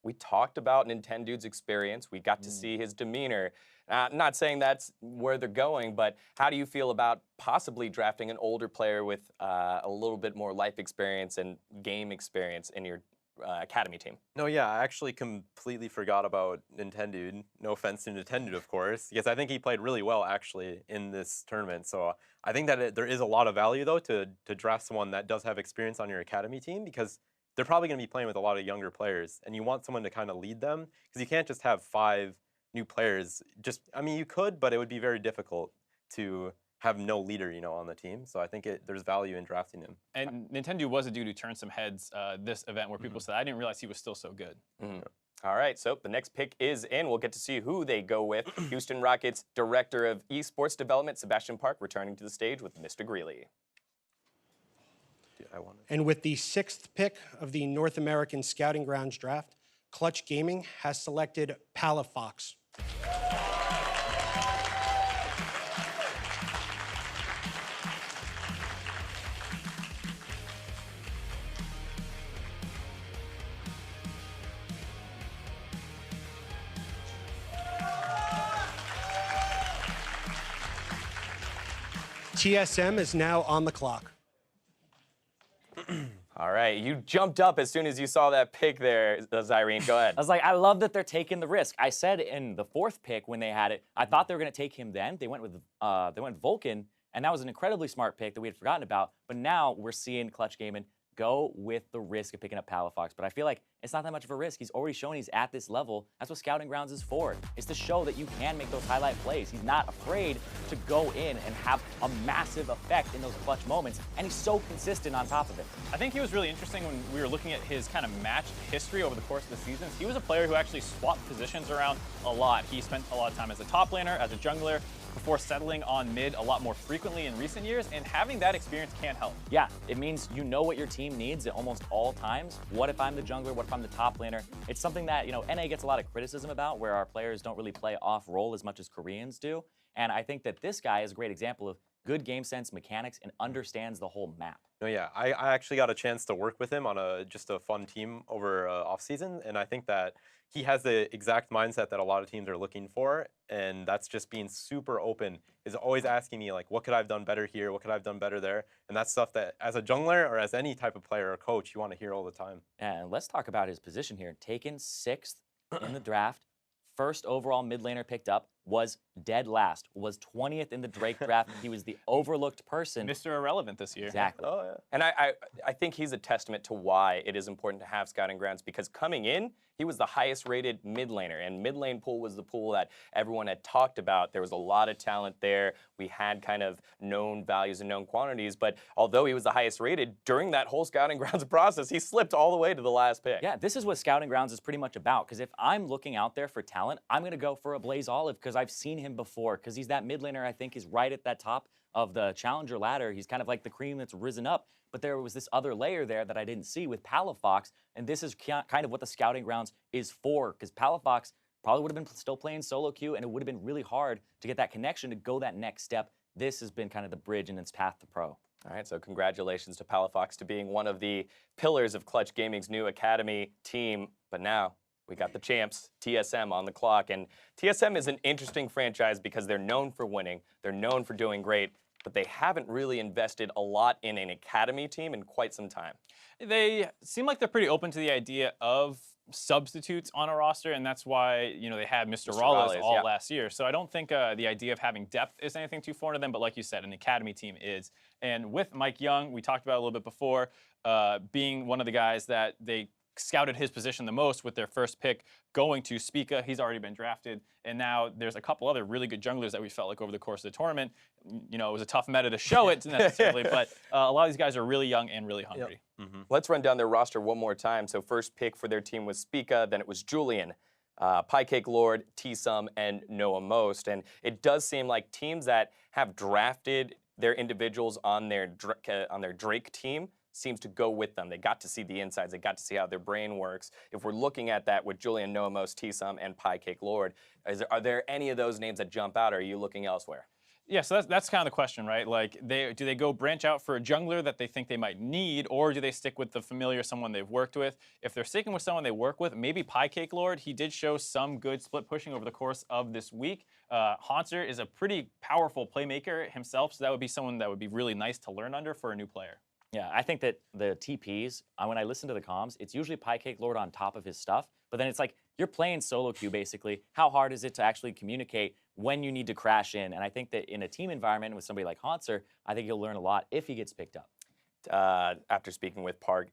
We talked about Nintendo's experience. We got to see his demeanor. Not saying that's where they're going, but how do you feel about possibly drafting an older player with a little bit more life experience and game experience in your academy team? No, yeah, I actually completely forgot about Nintendo. No offense to Nintendo, of course, because I think he played really well actually in this tournament. So I think that there is a lot of value though to draft someone that does have experience on your academy team, because they're probably going to be playing with a lot of younger players, and you want someone to kind of lead them, because you can't just have 5 new players. I mean, you could, but it would be very difficult to have no leader, on the team. So I think there's value in drafting him. And Nintendo was a dude who turned some heads this event where people said, I didn't realize he was still so good. All right, so the next pick is in. We'll get to see who they go with. Houston Rockets Director of Esports Development, Sebastian Park, returning to the stage with Mr. Greeley. And with the 6th pick of the North American Scouting Grounds draft, Clutch Gaming has selected Palafox. TSM is now on the clock. All right, you jumped up as soon as you saw that pick there, Zyrene. Go ahead. I was like, I love that they're taking the risk. I said in the 4th pick when they had it, I thought they were going to take him then. They went Vulcan, and that was an incredibly smart pick that we had forgotten about. But now we're seeing Clutch Gaming go with the risk of picking up Palafox. But I feel like it's not that much of a risk. He's already shown he's at this level. That's what Scouting Grounds is for. It's to show that you can make those highlight plays. He's not afraid to go in and have a massive effect in those clutch moments, and he's so consistent on top of it. I think he was really interesting when we were looking at his kind of match history over the course of the seasons. He was a player who actually swapped positions around a lot. He spent a lot of time as a top laner, as a jungler, before settling on mid a lot more frequently in recent years, and having that experience can help. Yeah, it means you know what your team needs at almost all times. What if I'm the jungler? What if I'm the top laner? It's something that, NA gets a lot of criticism about, where our players don't really play off-role as much as Koreans do. And I think that this guy is a great example of good game sense, mechanics, and understands the whole map. No, yeah, I actually got a chance to work with him on just a fun team over off-season, and I think that he has the exact mindset that a lot of teams are looking for, and that's just being super open, is always asking me, like, what could I have done better here? What could I have done better there? And that's stuff that, as a jungler or as any type of player or coach, you want to hear all the time. And let's talk about his position here. Taken 6th in the draft, first overall mid laner picked up, was dead last, was 20th in the Drake draft. He was the overlooked person. Mr. Irrelevant this year. Exactly. Oh, yeah. And I think he's a testament to why it is important to have Scouting Grounds, because coming in, he was the highest rated mid laner, and mid lane pool was the pool that everyone had talked about. There was a lot of talent there. We had kind of known values and known quantities, but although he was the highest rated, during that whole Scouting Grounds process, he slipped all the way to the last pick. Yeah, this is what Scouting Grounds is pretty much about, because if I'm looking out there for talent, I'm going to go for a Blaze Olive because I've seen him before, because he's that mid laner I think is right at that top of the challenger ladder. He's kind of like the cream that's risen up, but there was this other layer there that I didn't see with Palafox, and this is kind of what the Scouting Grounds is for, because Palafox probably would have been still playing solo queue, and it would have been really hard to get that connection to go that next step. This has been kind of the bridge in its path to pro. All right, so congratulations to Palafox to being one of the pillars of Clutch Gaming's new academy team, but now we got the champs, TSM, on the clock. And TSM is an interesting franchise because they're known for winning, they're known for doing great, but they haven't really invested a lot in an academy team in quite some time. They seem like they're pretty open to the idea of substitutes on a roster, and that's why they had Mr. Rallis all last year. So I don't think the idea of having depth is anything too foreign to them, but like you said, an academy team is. And with Mike Young, we talked about it a little bit before, being one of the guys that they scouted his position the most with their first pick going to Spica. He's already been drafted. And now there's a couple other really good junglers that we felt like over the course of the tournament. It was a tough meta to show it necessarily, but a lot of these guys are really young and really hungry. Yep. Let's run down their roster one more time. So first pick for their team was Spica, then it was Julian, Piecake Lord, T-Sum, and Noah Most. And it does seem like teams that have drafted their individuals on their Drake team seems to go with them. They got to see the insides. They got to see how their brain works. If we're looking at that with Julian, Noah Most, T-Sum, and Piecake Lord, are there any of those names that jump out, or are you looking elsewhere? Yeah, so that's kind of the question, right? Like, do they go branch out for a jungler that they think they might need, or do they stick with the familiar, someone they've worked with? If they're sticking with someone they work with, maybe Piecake Lord. He did show some good split pushing over the course of this week. Haunter is a pretty powerful playmaker himself, so that would be someone that would be really nice to learn under for a new player. Yeah, I think that the TPs, when I listen to the comms, it's usually Piecake Lord on top of his stuff, but then it's like, you're playing solo queue basically. How hard is it to actually communicate when you need to crash in? And I think that in a team environment with somebody like Haunter, I think you'll learn a lot if he gets picked up. After speaking with Parth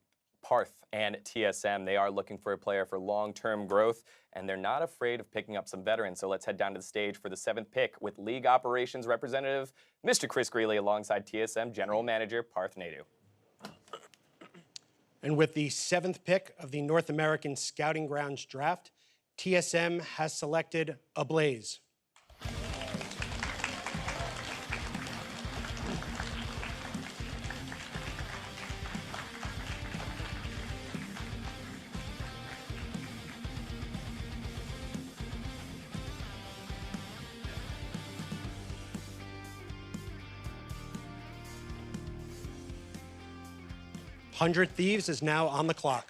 and TSM, they are looking for a player for long-term growth, and they're not afraid of picking up some veterans. So let's head down to the stage for the 7th pick with League Operations Representative, Mr. Chris Greeley, alongside TSM General Manager Parth Nadu. And with the 7th pick of the North American Scouting Grounds Draft, TSM has selected Ablaze. Hundred Thieves is now on the clock.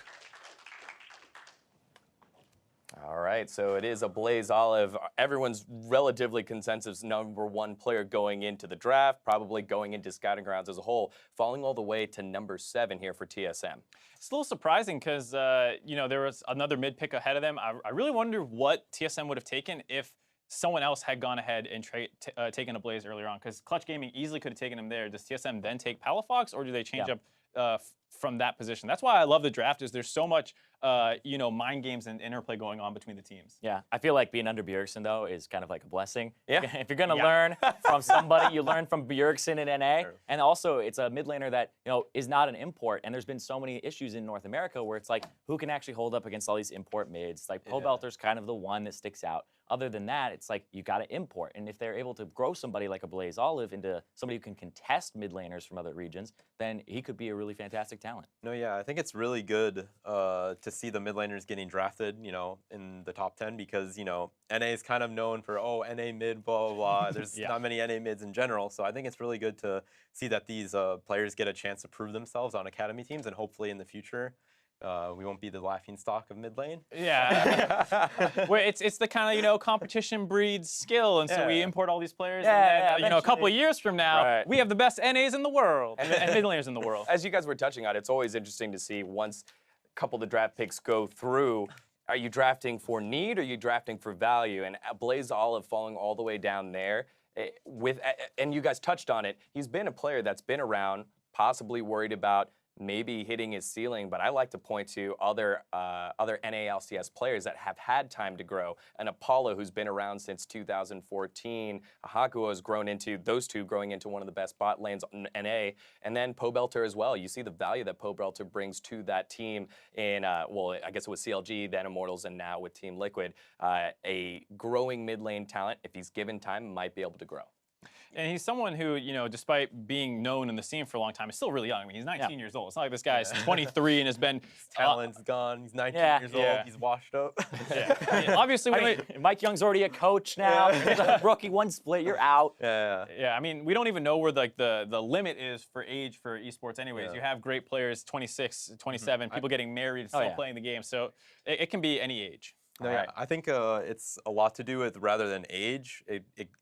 All right, so it is a Blaze Olive. Everyone's relatively consensus #1 player going into the draft, probably going into Scouting Grounds as a whole, falling all the way to number 7 here for TSM. It's a little surprising because, there was another mid pick ahead of them. I really wonder what TSM would have taken if someone else had gone ahead and taken a Blaze earlier on, because Clutch Gaming easily could have taken him there. Does TSM then take Palafox, or do they change up from that position? That's why I love the draft. Is there's so much mind games and interplay going on between the teams. Yeah, I feel like being under Bjergsen, though, is kind of like a blessing. Yeah. If you're going to learn from somebody, you learn from Bjergsen in NA. Sure. And also, it's a mid laner that, is not an import. And there's been so many issues in North America where it's like, who can actually hold up against all these import mids? Like, Pobelter's kind of the one that sticks out. Other than that, it's like, you got to import. And if they're able to grow somebody like a Blaze Olive into somebody who can contest mid laners from other regions, then he could be a really fantastic talent. No, yeah, I think it's really good to see the mid laners getting drafted, in the top 10, because, NA is kind of known for, NA mid, blah, blah, blah. There's not many NA mids in general. So I think it's really good to see that these players get a chance to prove themselves on academy teams, and hopefully in the future, we won't be the laughingstock of mid lane. Yeah. Well, it's the kind of, competition breeds skill, and so we import all these players, and then, a couple of years from now, we have the best NAs in the world, and mid laners in the world. As you guys were touching on, it's always interesting to see once a couple of the draft picks go through, are you drafting for need or are you drafting for value? And Blaze Olive falling all the way down there, and you guys touched on it, he's been a player that's been around, possibly worried about maybe hitting his ceiling, but I like to point to other NA LCS players that have had time to grow. An Apollo who's been around since 2014. A Hakuo has grown into, those two growing into one of the best bot lanes in NA. And then Pobelter as well. You see the value that Pobelter brings to that team in, well, I guess it was CLG, then Immortals, and now with Team Liquid. A growing mid lane talent, if he's given time, might be able to grow. And he's someone who, despite being known in the scene for a long time, is still really young. I mean, he's 19 years old. It's not like this guy's 23 and has been... His talent's gone. He's 19 years old. He's washed up. I mean, obviously, Mike Young's already a coach now. Rookie, one split, you're out. Yeah, I mean, we don't even know where the limit is for age for esports anyways. You have great players, 26, 27, people getting married, still playing the game. So it can be any age. No, yeah, I think it's a lot to do with, rather than age,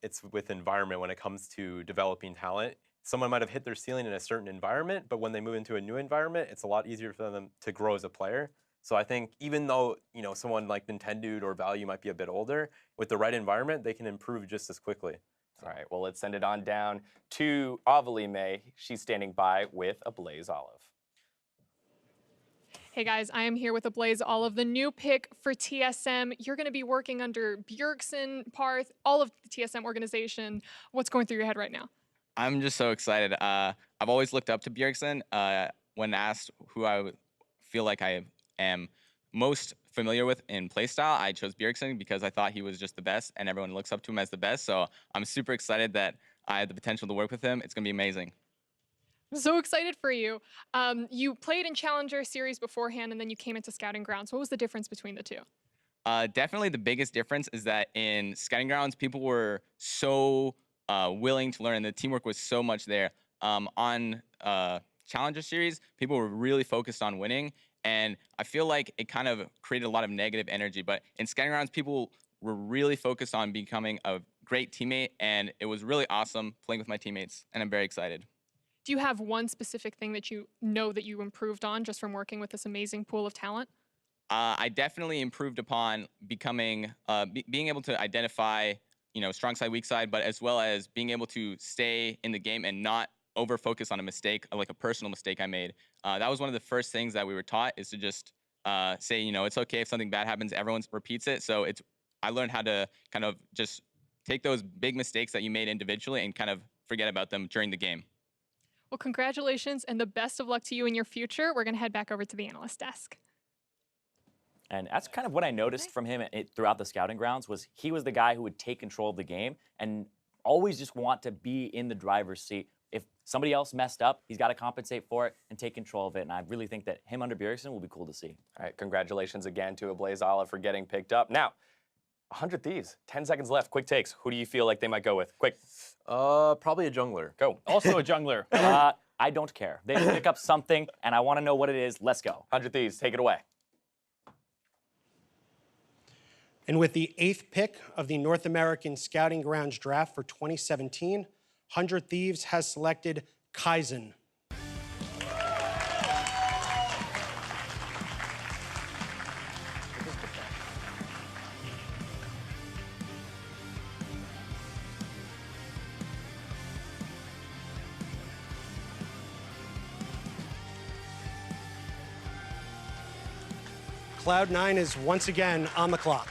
it's with environment when it comes to developing talent. Someone might have hit their ceiling in a certain environment, but when they move into a new environment, it's a lot easier for them to grow as a player. So I think even though, someone like Nintendo or Value might be a bit older, with the right environment, they can improve just as quickly. All right, well, let's send it on down to Avali May. She's standing by with a Blaze Olive. Hey guys, I am here with a Blaze Olive, the new pick for TSM. You're going to be working under Bjergsen, Parth, all of the TSM organization. What's going through your head right now? I'm just so excited. I've always looked up to Bjergsen. When asked who I feel like I am most familiar with in playstyle, I chose Bjergsen because I thought he was just the best, and everyone looks up to him as the best. So I'm super excited that I had the potential to work with him. It's going to be amazing. I'm so excited for you. You played in Challenger Series beforehand, and then you came into Scouting Grounds. What was the difference between the two? Definitely the biggest difference is that in Scouting Grounds, people were so willing to learn, and the teamwork was so much there. On Challenger Series, people were really focused on winning, and I feel like it kind of created a lot of negative energy. But in Scouting Grounds, people were really focused on becoming a great teammate, and it was really awesome playing with my teammates, and I'm very excited. Do you have one specific thing that you know that you improved on just from working with this amazing pool of talent? I definitely improved upon becoming, being able to identify, strong side, weak side, but as well as being able to stay in the game and not over focus on a mistake, like a personal mistake I made. That was one of the first things that we were taught, is to just say, it's okay if something bad happens, everyone repeats it. So I learned how to kind of just take those big mistakes that you made individually and kind of forget about them during the game. Well, congratulations and the best of luck to you in your future. We're going to head back over to the analyst desk. And that's kind of what I noticed from him throughout the Scouting Grounds, was he was the guy who would take control of the game and always just want to be in the driver's seat. If somebody else messed up, he's got to compensate for it and take control of it. And I really think that him under Bjergsen will be cool to see. All right, congratulations again to a Blaze Olive for getting picked up. Now, 100 Thieves, 10 seconds left. Quick takes. Who do you feel like they might go with? Quick. Probably a jungler. Go. Also a jungler. I don't care. They pick up something, and I want to know what it is. Let's go. 100 Thieves, take it away. And with the 8th pick of the North American Scouting Grounds Draft for 2017, 100 Thieves has selected Kaizen. Cloud9 is once again on the clock.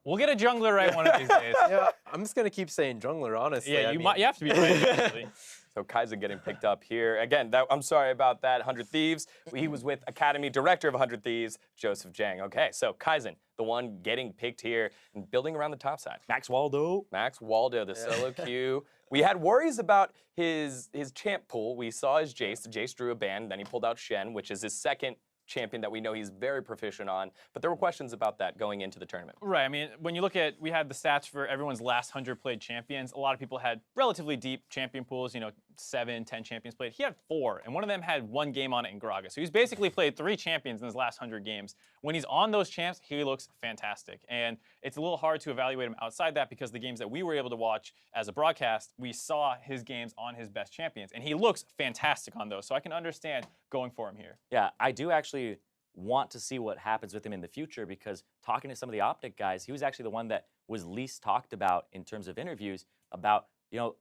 We'll get a jungler right one of these days. Yeah, I'm just gonna keep saying jungler, honestly. Yeah, I you mean, might. You have to be right. Actually. So Kaizen getting picked up here. Again, I'm sorry about that, 100 Thieves. He was with Academy Director of 100 Thieves, Joseph Jang. Okay, so Kaizen, the one getting picked here and building around the top side. Max Waldo. Max Waldo, the solo queue. We had worries about his champ pool. We saw his Jace. The Jace drew a ban, then he pulled out Shen, which is his second champion that we know he's very proficient on. But there were questions about that going into the tournament. Right. I mean, when you look at, we had the stats for everyone's last 100 played champions. A lot of people had relatively deep champion pools, 7, 10 champions played. He had 4, and one of them had 1 game on it in Graga. So he's basically played 3 champions in his last 100 games. When he's on those champs, he looks fantastic. And it's a little hard to evaluate him outside that because the games that we were able to watch as a broadcast, we saw his games on his best champions. And he looks fantastic on those. So I can understand going for him here. Yeah, I do actually want to see what happens with him in the future because talking to some of the Optic guys, he was actually the one that was least talked about in terms of interviews about,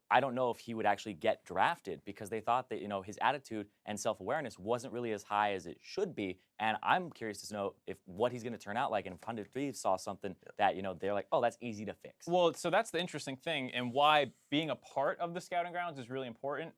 I don't know if he would actually get drafted because they thought that, his attitude and self-awareness wasn't really as high as it should be. And I'm curious to know what he's going to turn out like. And if 100 Thieves saw something that, they're like, oh, that's easy to fix. Well, so that's the interesting thing and why being a part of the scouting grounds is really important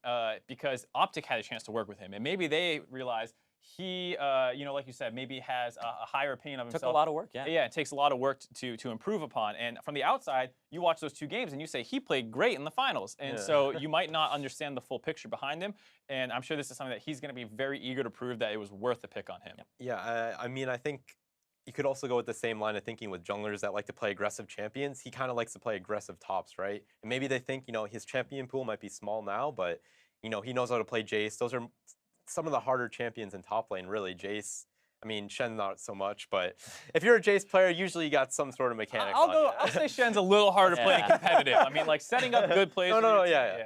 because Optic had a chance to work with him. And maybe they realized he, like you said, maybe has a higher opinion of himself. Took a lot of work, yeah. Yeah, it takes a lot of work to improve upon. And from the outside, you watch those 2 games and you say, he played great in the finals. And so you might not understand the full picture behind him. And I'm sure this is something that he's going to be very eager to prove that it was worth the pick on him. Yeah, I mean, I think you could also go with the same line of thinking with junglers that like to play aggressive champions. He kind of likes to play aggressive tops, right? And maybe they think, his champion pool might be small now, but, he knows how to play Jace. Those are some of the harder champions in top lane, really. Jace, I mean, Shen not so much, but if you're a Jace player, usually you got some sort of mechanics on you. I'll say Shen's a little harder playing competitive. I mean, like setting up good plays. No,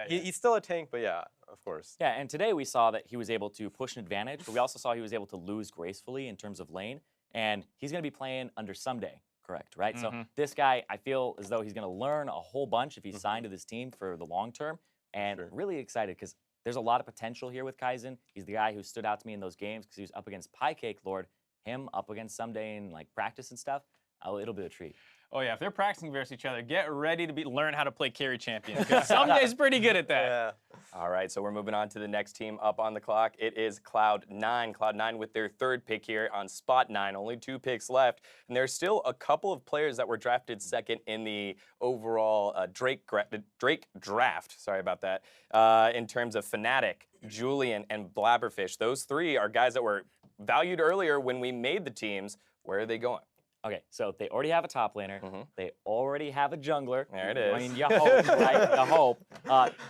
he's still a tank, but yeah, of course. Yeah, and today we saw that he was able to push an advantage, but we also saw he was able to lose gracefully in terms of lane, and he's going to be playing under Someday, correct, right? So this guy, I feel as though he's going to learn a whole bunch if he's signed to this team for the long term, and really excited because there's a lot of potential here with Kaizen. He's the guy who stood out to me in those games because he was up against Piecake Lord, him up against Someday in practice and stuff. It'll be a treat. Oh yeah, if they're practicing versus each other, get ready to learn how to play carry champions because Someday's pretty good at that. Yeah. All right, so we're moving on to the next team up on the clock. It is Cloud9. Cloud9 with their 3rd pick here on spot 9. Only 2 picks left, and there's still a couple of players that were drafted second in the overall Drake draft. Sorry about that. In terms of Fnatic, Julian, and Blabberfish, those 3 are guys that were valued earlier when we made the teams. Where are they going? Okay, so they already have a top laner. They already have a jungler. There it is. I mean, you hope, right? You hope.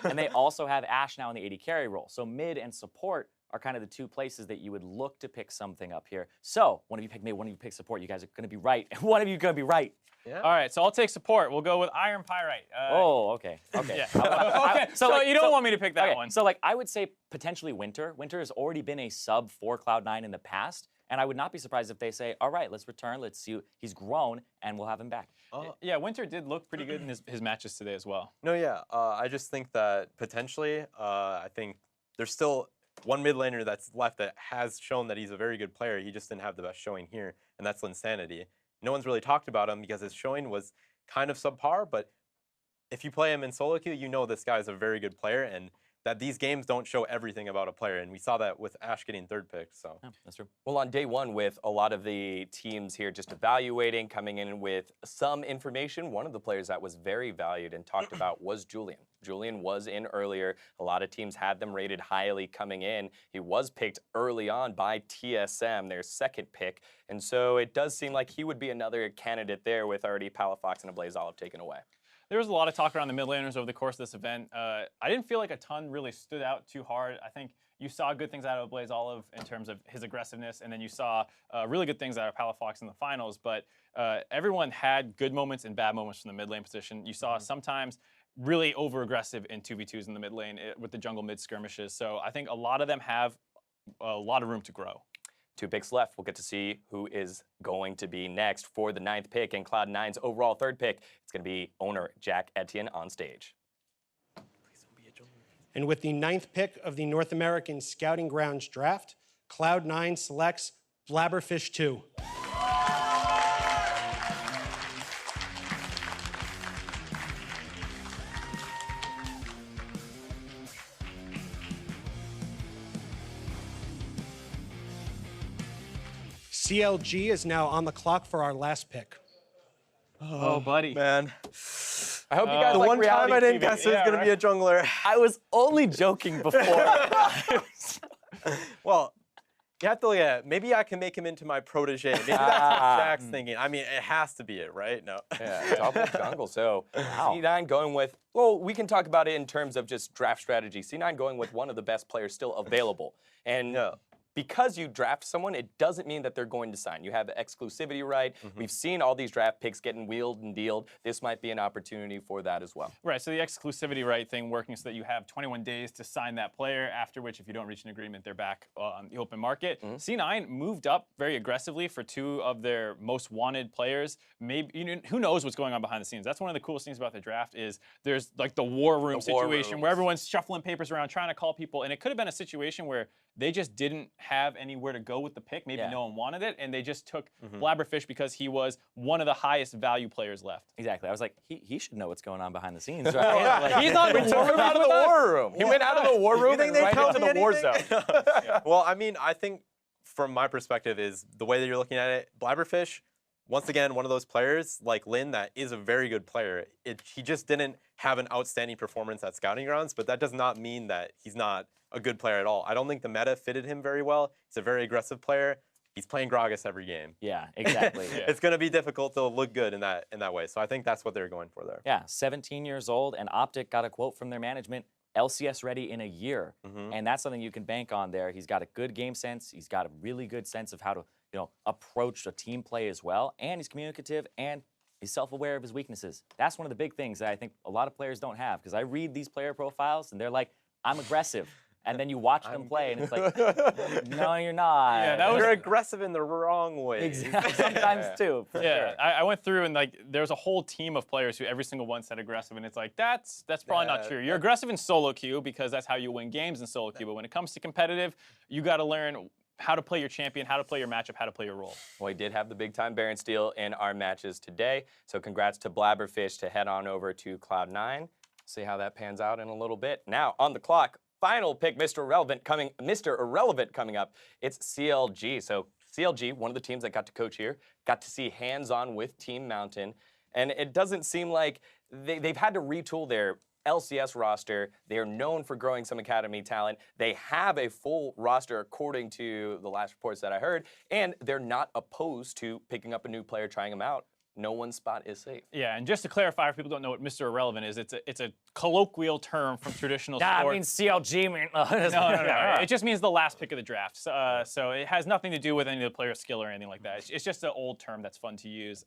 And they also have Ashe now in the AD carry role. So mid and support are kind of the 2 places that you would look to pick something up here. So one of you pick mid, one of you pick support. You guys are going to be right. One of you is going to be right. Yeah. All right, so I'll take support. We'll go with Iron Pyrite. Okay. Yeah. Okay. So you don't want me to pick that one. So I would say potentially Winter. Winter has already been a sub for Cloud9 in the past. And I would not be surprised if they say, all right, let's return. Let's see. He's grown, and we'll have him back. Yeah, Winter did look pretty good in his matches today as well. No, yeah. I just think that potentially, I think there's still one mid laner that's left that has shown that he's a very good player. He just didn't have the best showing here, and that's Linsanity. No one's really talked about him because his showing was kind of subpar, but if you play him in solo queue, you know this guy is a very good player, and that these games don't show everything about a player, and we saw that with Ashe getting 3rd pick, so. Yeah, that's true. Well, on day 1, with a lot of the teams here just evaluating, coming in with some information, one of the players that was very valued and talked about was Julian. Julian was in earlier. A lot of teams had them rated highly coming in. He was picked early on by TSM, their 2nd pick, and so it does seem like he would be another candidate there with already Palafox and a Blaze Olive taken away. There was a lot of talk around the mid laners over the course of this event. I didn't feel like a ton really stood out too hard. I think you saw good things out of Blaze Olive in terms of his aggressiveness, and then you saw really good things out of Palafox in the finals. But everyone had good moments and bad moments from the mid lane position. You saw sometimes really over-aggressive in 2v2s in the mid lane with the jungle mid skirmishes. So I think a lot of them have a lot of room to grow. 2 picks left. We'll get to see who is going to be next for the 9th pick and Cloud9's overall 3rd pick. It's going to be owner Jack Etienne on stage. And with the 9th pick of the North American Scouting Grounds draft, Cloud9 selects Blabberfish 2. CLG is now on the clock for our last pick. Oh, buddy. Man. I hope you guys The like one reality time I didn't TV. guess it was Yeah, going to be a jungler. I was only joking before. Well, you have to look at it. Maybe I can make him into my protege. Maybe that's what Jack's thinking. I mean, it has to be it, right? No. Yeah, double jungle. So C9 going with, well, we can talk about it in terms of just draft strategy. C9 going with one of the best players still available. And because you draft someone, it doesn't mean that they're going to sign. You have the exclusivity right. We've seen all these draft picks getting wheeled and dealed. This might be an opportunity for that as well. Right, so the exclusivity right thing working so that you have 21 days to sign that player, after which if you don't reach an agreement, they're back on the open market. C9 moved up very aggressively for two of their most wanted players. Maybe who knows what's going on behind the scenes. That's one of the coolest things about the draft is there's like the war room situation where everyone's shuffling papers around trying to call people, and it could have been a situation where they just didn't have anywhere to go with the pick. Maybe no one wanted it, and they just took Blabberfish because he was one of the highest value players left. Exactly. I was like, he should know what's going on behind the scenes, right? Like, He's on the war room out of the war room. He went out of the war room and right into the war zone. Well, I mean, I think from my perspective is the way that you're looking at it, Blabberfish, once again, one of those players like Lin that is a very good player. He just didn't have an outstanding performance at Scouting Grounds, but that does not mean that he's not a good player at all. I don't think the meta fitted him very well. He's a very aggressive player. He's playing Gragas every game. Yeah, exactly. It's going to be difficult to look good in that way. So I think that's what they're going for there. Yeah, 17 years old, and Optic got a quote from their management, LCS ready in a year. And that's something you can bank on there. He's got a good game sense. He's got a really good sense of how to, approach a team play as well. And he's communicative, and he's self-aware of his weaknesses. That's one of the big things that I think a lot of players don't have, because I read these player profiles, and they're like, I'm aggressive. And then you watch them play, and it's like, no, you're not. Yeah, you're aggressive in the wrong way. Exactly. Sometimes too. For sure. I went through and there's a whole team of players who every single one said aggressive, and it's like that's probably not true. You're aggressive in solo queue because that's how you win games in solo queue. But when it comes to competitive, you got to learn how to play your champion, how to play your matchup, how to play your role. Well, he did have the big time Baron steal in our matches today. So congrats to Blabberfish to head on over to Cloud9. See how that pans out in a little bit. Now on the clock. Final pick, Mr. Irrelevant coming up. It's CLG. So CLG, one of the teams that got to coach here, got to see hands-on with Team Mountain. And it doesn't seem like they've had to retool their LCS roster. They are known for growing some academy talent. They have a full roster according to the last reports that I heard. And they're not opposed to picking up a new player, trying them out. No one's spot is safe. Yeah, and just to clarify, if people don't know what Mr. Irrelevant is, it's a colloquial term from traditional sports. I mean CLG, man. No. It just means the last pick of the draft. So it has nothing to do with any of the player's skill or anything like that. It's just an old term that's fun to use.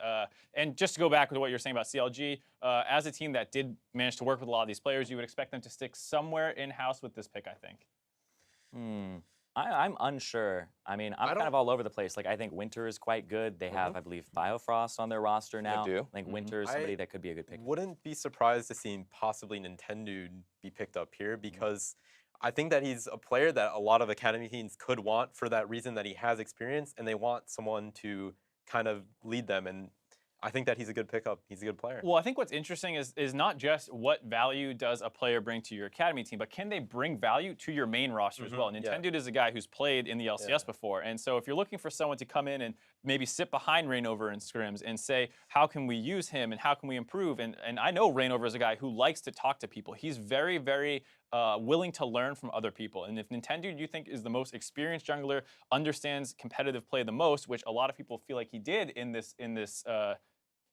And just to go back to what you're saying about CLG, as a team that did manage to work with a lot of these players, you would expect them to stick somewhere in-house with this pick, I think. I'm unsure. I mean, I'm kind of all over the place. Like, I think Winter is quite good. They have, I believe, Biofrost on their roster now. They do. I think Winter is somebody that could be a good pick. Wouldn't be surprised to see possibly Nintendo be picked up here, because I think that he's a player that a lot of academy teams could want for that reason that he has experience, and they want someone to kind of lead them. And I think that he's a good pickup. He's a good player. Well, I think what's interesting is not just what value does a player bring to your academy team, but can they bring value to your main roster as well? Nintendo is a guy who's played in the LCS before. And so if you're looking for someone to come in and maybe sit behind Rainover in scrims and say, how can we use him and how can we improve? And I know Rainover is a guy who likes to talk to people. He's very, very willing to learn from other people. And if Nintendo, you think, is the most experienced jungler, understands competitive play the most, which a lot of people feel like he did in this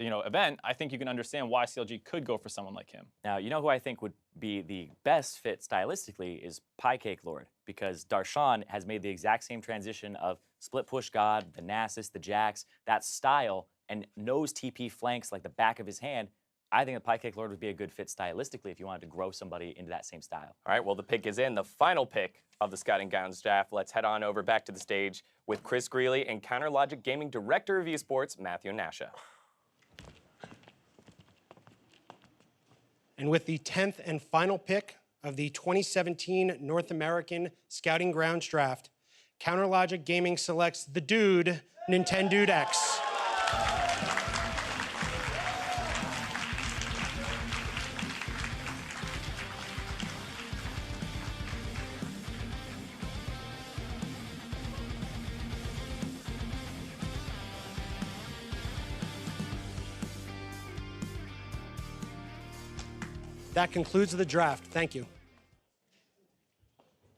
event, I think you can understand why CLG could go for someone like him. Now, you know who I think would be the best fit stylistically is Piecake Lord, because Darshan has made the exact same transition of split push god, the Nasus, the Jax, that style, and knows TP flanks like the back of his hand. I think the Piecake Lord would be a good fit stylistically if you wanted to grow somebody into that same style. All right, well, the pick is in. The final pick of the Scouting Grounds draft. Let's head on over back to the stage with Chris Greeley and CounterLogic Gaming Director of Esports, Matthew Nasha. And with the 10th and final pick of the 2017 North American Scouting Grounds Draft, Counterlogic Gaming selects the dude, Nintendo X. That concludes the draft. Thank you.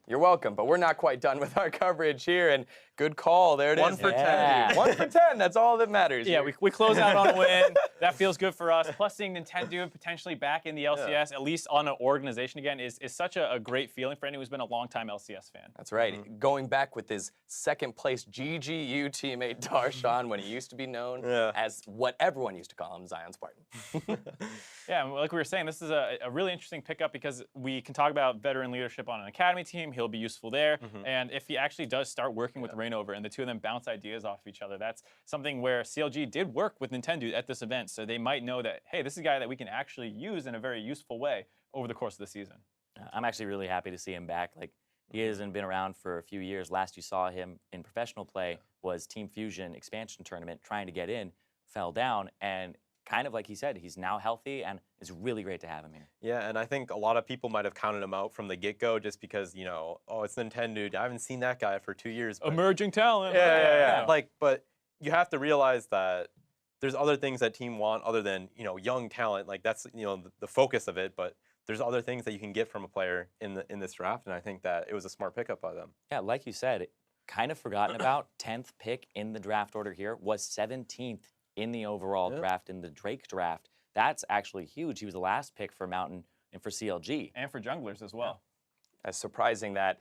You're welcome, but we're not quite done with our coverage here, and good call. There it is. 1 for 10. Yeah. 1 for 10. That's all that matters. Yeah, here. we close out on a win. That feels good for us. Plus, seeing Nintendo potentially back in the LCS, at least on an organization again, is such a great feeling for anyone who's been a longtime LCS fan. That's right. Going back with his second place GGU teammate Darshan when he used to be known as what everyone used to call him, Zion Spartan. Yeah, and like we were saying, this is a really interesting pickup because we can talk about veteran leadership on an academy team. He'll be useful there. And if he actually does start working with Rainover and the two of them bounce ideas off of each other, that's something where CLG did work with Nintendo at this event. So they might know that, hey, this is a guy that we can actually use in a very useful way over the course of the season. I'm actually really happy to see him back. Like, he hasn't been around for a few years. Last you saw him in professional play was Team Fusion expansion tournament, trying to get in, fell down, and kind of like he said, he's now healthy, and it's really great to have him here. Yeah, and I think a lot of people might have counted him out from the get-go just because, you know, oh, it's Nintendo. I haven't seen that guy for 2 years. But Emerging talent. yeah. Like, but you have to realize that there's other things that team want other than, you know, young talent. Like, that's, you know, the focus of it. But there's other things that you can get from a player in this draft, and I think that it was a smart pickup by them. Yeah, like you said, kind of forgotten about, 10th pick in the draft order here, was 17th in the overall draft, in the Drake draft. That's actually huge. He was the last pick for Mountain and for CLG. And for junglers as well. That's surprising that.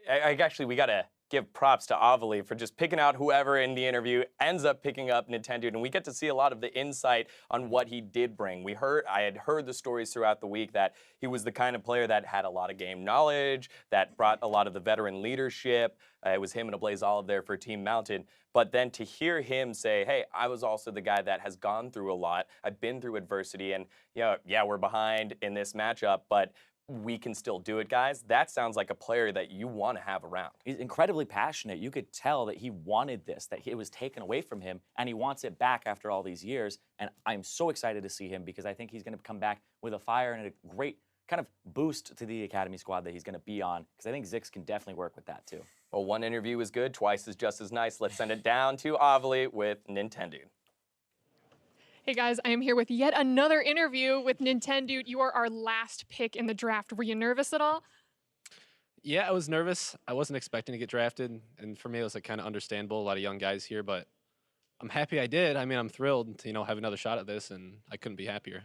Actually, we got to give props to Avali for just picking out whoever in the interview ends up picking up Nintendo, and we get to see a lot of the insight on what he did bring. I had heard the stories throughout the week that he was the kind of player that had a lot of game knowledge, that brought a lot of the veteran leadership. It was him and Ablaze Olive there for Team Mountain. But then to hear him say, hey, I was also the guy that has gone through a lot. I've been through adversity, and yeah, we're behind in this matchup, but we can still do it, guys. That sounds like a player that you want to have around. He's incredibly passionate. You could tell that he wanted this, that it was taken away from him, and he wants it back after all these years. And I'm so excited to see him because I think he's going to come back with a fire and a great kind of boost to the academy squad that he's going to be on, because I think Zix can definitely work with that too. Well, one interview is good, twice is just as nice. Let's send it down to Avali with Nintendo. Hey guys, I am here with yet another interview with Nintendo. You are our last pick in the draft. Were you nervous at all? Yeah, I was nervous. I wasn't expecting to get drafted, and for me, it was like kind of understandable. A lot of young guys here, but I'm happy I did. I mean, I'm thrilled to have another shot at this, and I couldn't be happier.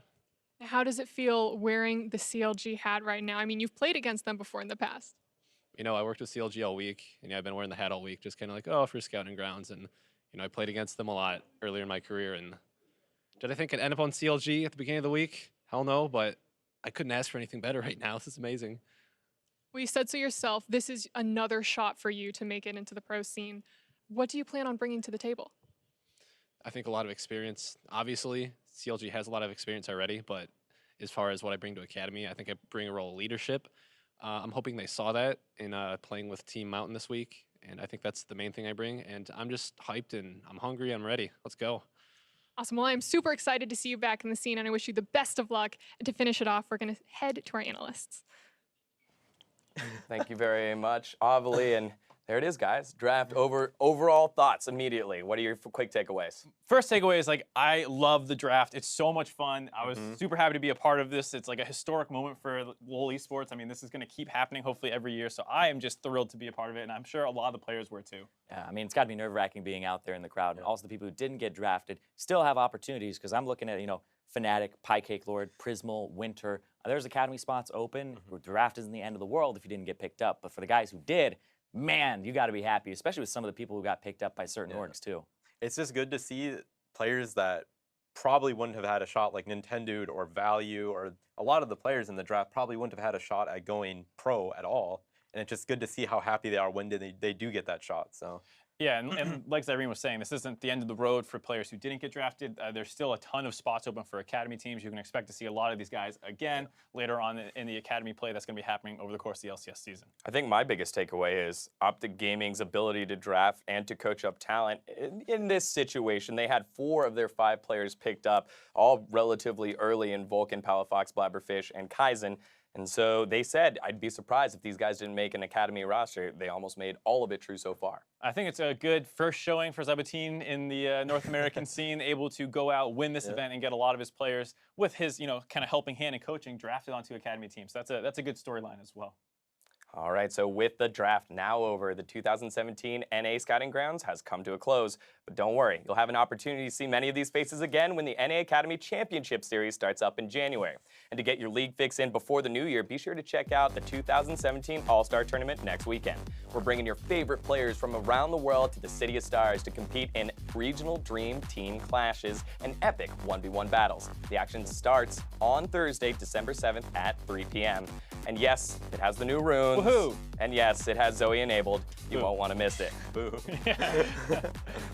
How does it feel wearing the CLG hat right now? I mean, you've played against them before in the past. I worked with CLG all week, and I've been wearing the hat all week, just kind of like, oh, for scouting grounds, and I played against them a lot earlier in my career, and did I think I'd end up on CLG at the beginning of the week? Hell no, but I couldn't ask for anything better right now. This is amazing. Well, you said so yourself. This is another shot for you to make it into the pro scene. What do you plan on bringing to the table? I think a lot of experience. Obviously, CLG has a lot of experience already, but as far as what I bring to Academy, I think I bring a role of leadership. I'm hoping they saw that in playing with Team Mountain this week, and I think that's the main thing I bring. And I'm just hyped, and I'm hungry, I'm ready. Let's go. Awesome. Well, I'm super excited to see you back in the scene, and I wish you the best of luck. And to finish it off, we're going to head to our analysts. Thank you very much, Avali. And there it is, guys. Draft overall thoughts immediately. What are your quick takeaways? First takeaway is, like, I love the draft. It's so much fun. I was super happy to be a part of this. It's like a historic moment for LoL esports. I mean, this is going to keep happening hopefully every year. So I am just thrilled to be a part of it, and I'm sure a lot of the players were too. Yeah, I mean, it's got to be nerve-wracking being out there in the crowd. And also the people who didn't get drafted still have opportunities, because I'm looking at, Fnatic, Piecake Lord, Prismal, Winter. There's academy spots open. The draft isn't the end of the world if you didn't get picked up. But for the guys who did, man, you got to be happy, especially with some of the people who got picked up by certain orgs too. It's just good to see players that probably wouldn't have had a shot, like Nintendo or Value, or a lot of the players in the draft probably wouldn't have had a shot at going pro at all. And it's just good to see how happy they are when they do get that shot. So. Yeah, and like Zyrene was saying, this isn't the end of the road for players who didn't get drafted. There's still a ton of spots open for academy teams. You can expect to see a lot of these guys again later on in the academy play that's going to be happening over the course of the LCS season. I think my biggest takeaway is Optic Gaming's ability to draft and to coach up talent. In this situation, they had 4 of their 5 players picked up, all relatively early in Vulcan, Palafox, Blabberfish, and Kaizen. And so they said, I'd be surprised if these guys didn't make an academy roster. They almost made all of it true so far. I think it's a good first showing for Zabatine in the North American scene, able to go out, win this event, and get a lot of his players with his, kind of helping hand and coaching drafted onto academy teams. So that's a good storyline as well. All right, so with the draft now over, the 2017 NA Scouting Grounds has come to a close. But don't worry, you'll have an opportunity to see many of these faces again when the NA Academy Championship Series starts up in January. And to get your league fix in before the new year, be sure to check out the 2017 All-Star Tournament next weekend. We're bringing your favorite players from around the world to the City of Stars to compete in regional dream team clashes and epic 1v1 battles. The action starts on Thursday, December 7th at 3 p.m. And yes, it has the new runes. Woohoo! And yes, it has Zoe enabled. You Boo. won't want to miss it. Boo.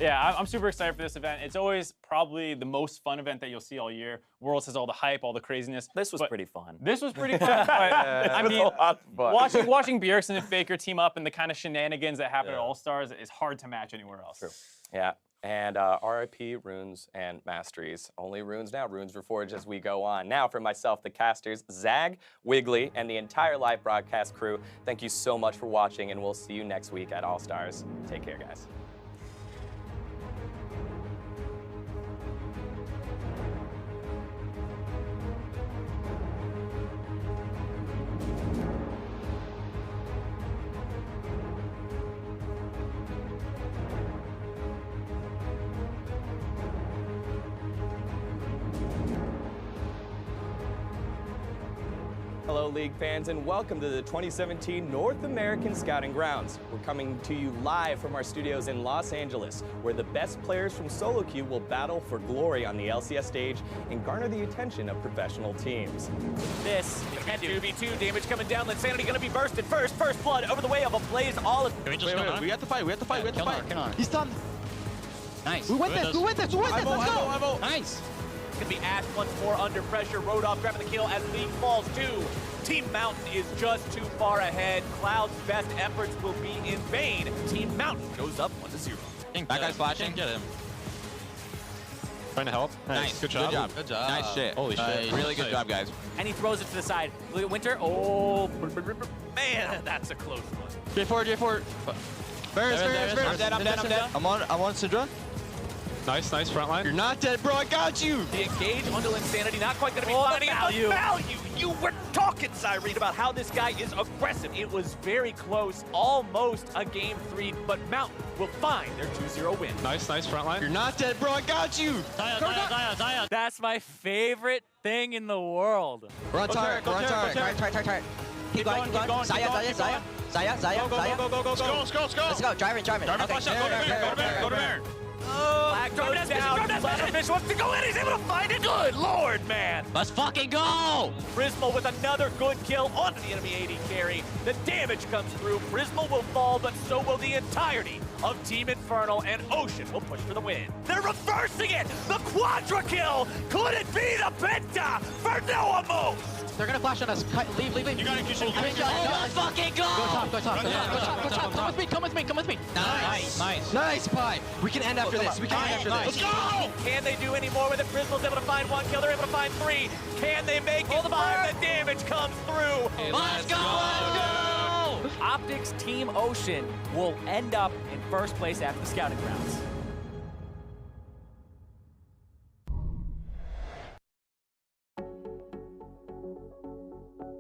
Yeah, I'm super excited for this event. It's always probably the most fun event that you'll see all year. Worlds has all the hype, all the craziness. This was pretty fun. This was pretty fun. But, I mean, watching Bjergsen and Faker team up and the kind of shenanigans that happen at All-Stars is hard to match anywhere else. True. Yeah. And RIP Runes and Masteries. Only Runes now. Runes reforged as we go on. Now for myself, the casters, Zag, Wiggly, and the entire live broadcast crew, thank you so much for watching, and we'll see you next week at All-Stars. Take care, guys. Hello, League fans, and welcome to the 2017 North American Scouting Grounds. We're coming to you live from our studios in Los Angeles, where the best players from solo queue will battle for glory on the LCS stage and garner the attention of professional teams. This is 2v2 damage coming down. Linsanity gonna be bursted first. First blood over the way of a Blaze Olive. Wait, we have to fight. We have to fight. He's done. Nice. We win this. Let's go. Nice. Gonna be Ash once more under pressure. Rodolph grabbing the kill as League falls too. Team Mountain is just too far ahead. Cloud's best efforts will be in vain. Team Mountain goes up 1-0. That guy's flashing. Get him. Trying to help. Nice. Good job. Good job. Nice shit. Holy shit. Really good job, guys. And he throws it to the side. Look at Winter. Oh, man, that's a close one. J4. Bears. I'm dead. I'm on Sidra. Nice front line. You're not dead, bro. I got you. The engage onto Insanity, not quite going to be finding the value. You were talking, Cyrene, about how this guy is aggressive. It was very close, almost a game 3, but Mountain will find their 2-0 win. Nice front line. You're not dead, bro. I got you. Zaya. That's my favorite thing in the world. We're on turret. Turret. Keep going. Zaya. Go. Let's go. Driving. Go to Baron. Oh, Black goes down. Blabberfish wants to go in. He's able to find it. Good Lord, man. Let's fucking go. Prismal with another good kill onto the enemy AD carry. The damage comes through. Prismal will fall, but so will the entirety of Team Infernal, and Ocean will push for the win. They're reversing it. The quadra kill. Could it be the penta for Noah Most? They're gonna flash on us. Leave. You gotta keep it. Let's fucking go. Go top. Come with me. Nice, Pi. We can end after this. Let's go. Can they do any more with it? Prismal's able to find 1 kill. They're able to find 3. Can they make it 5? The damage comes through. Let's go. Optics Team Ocean will end up in first place after the Scouting Grounds.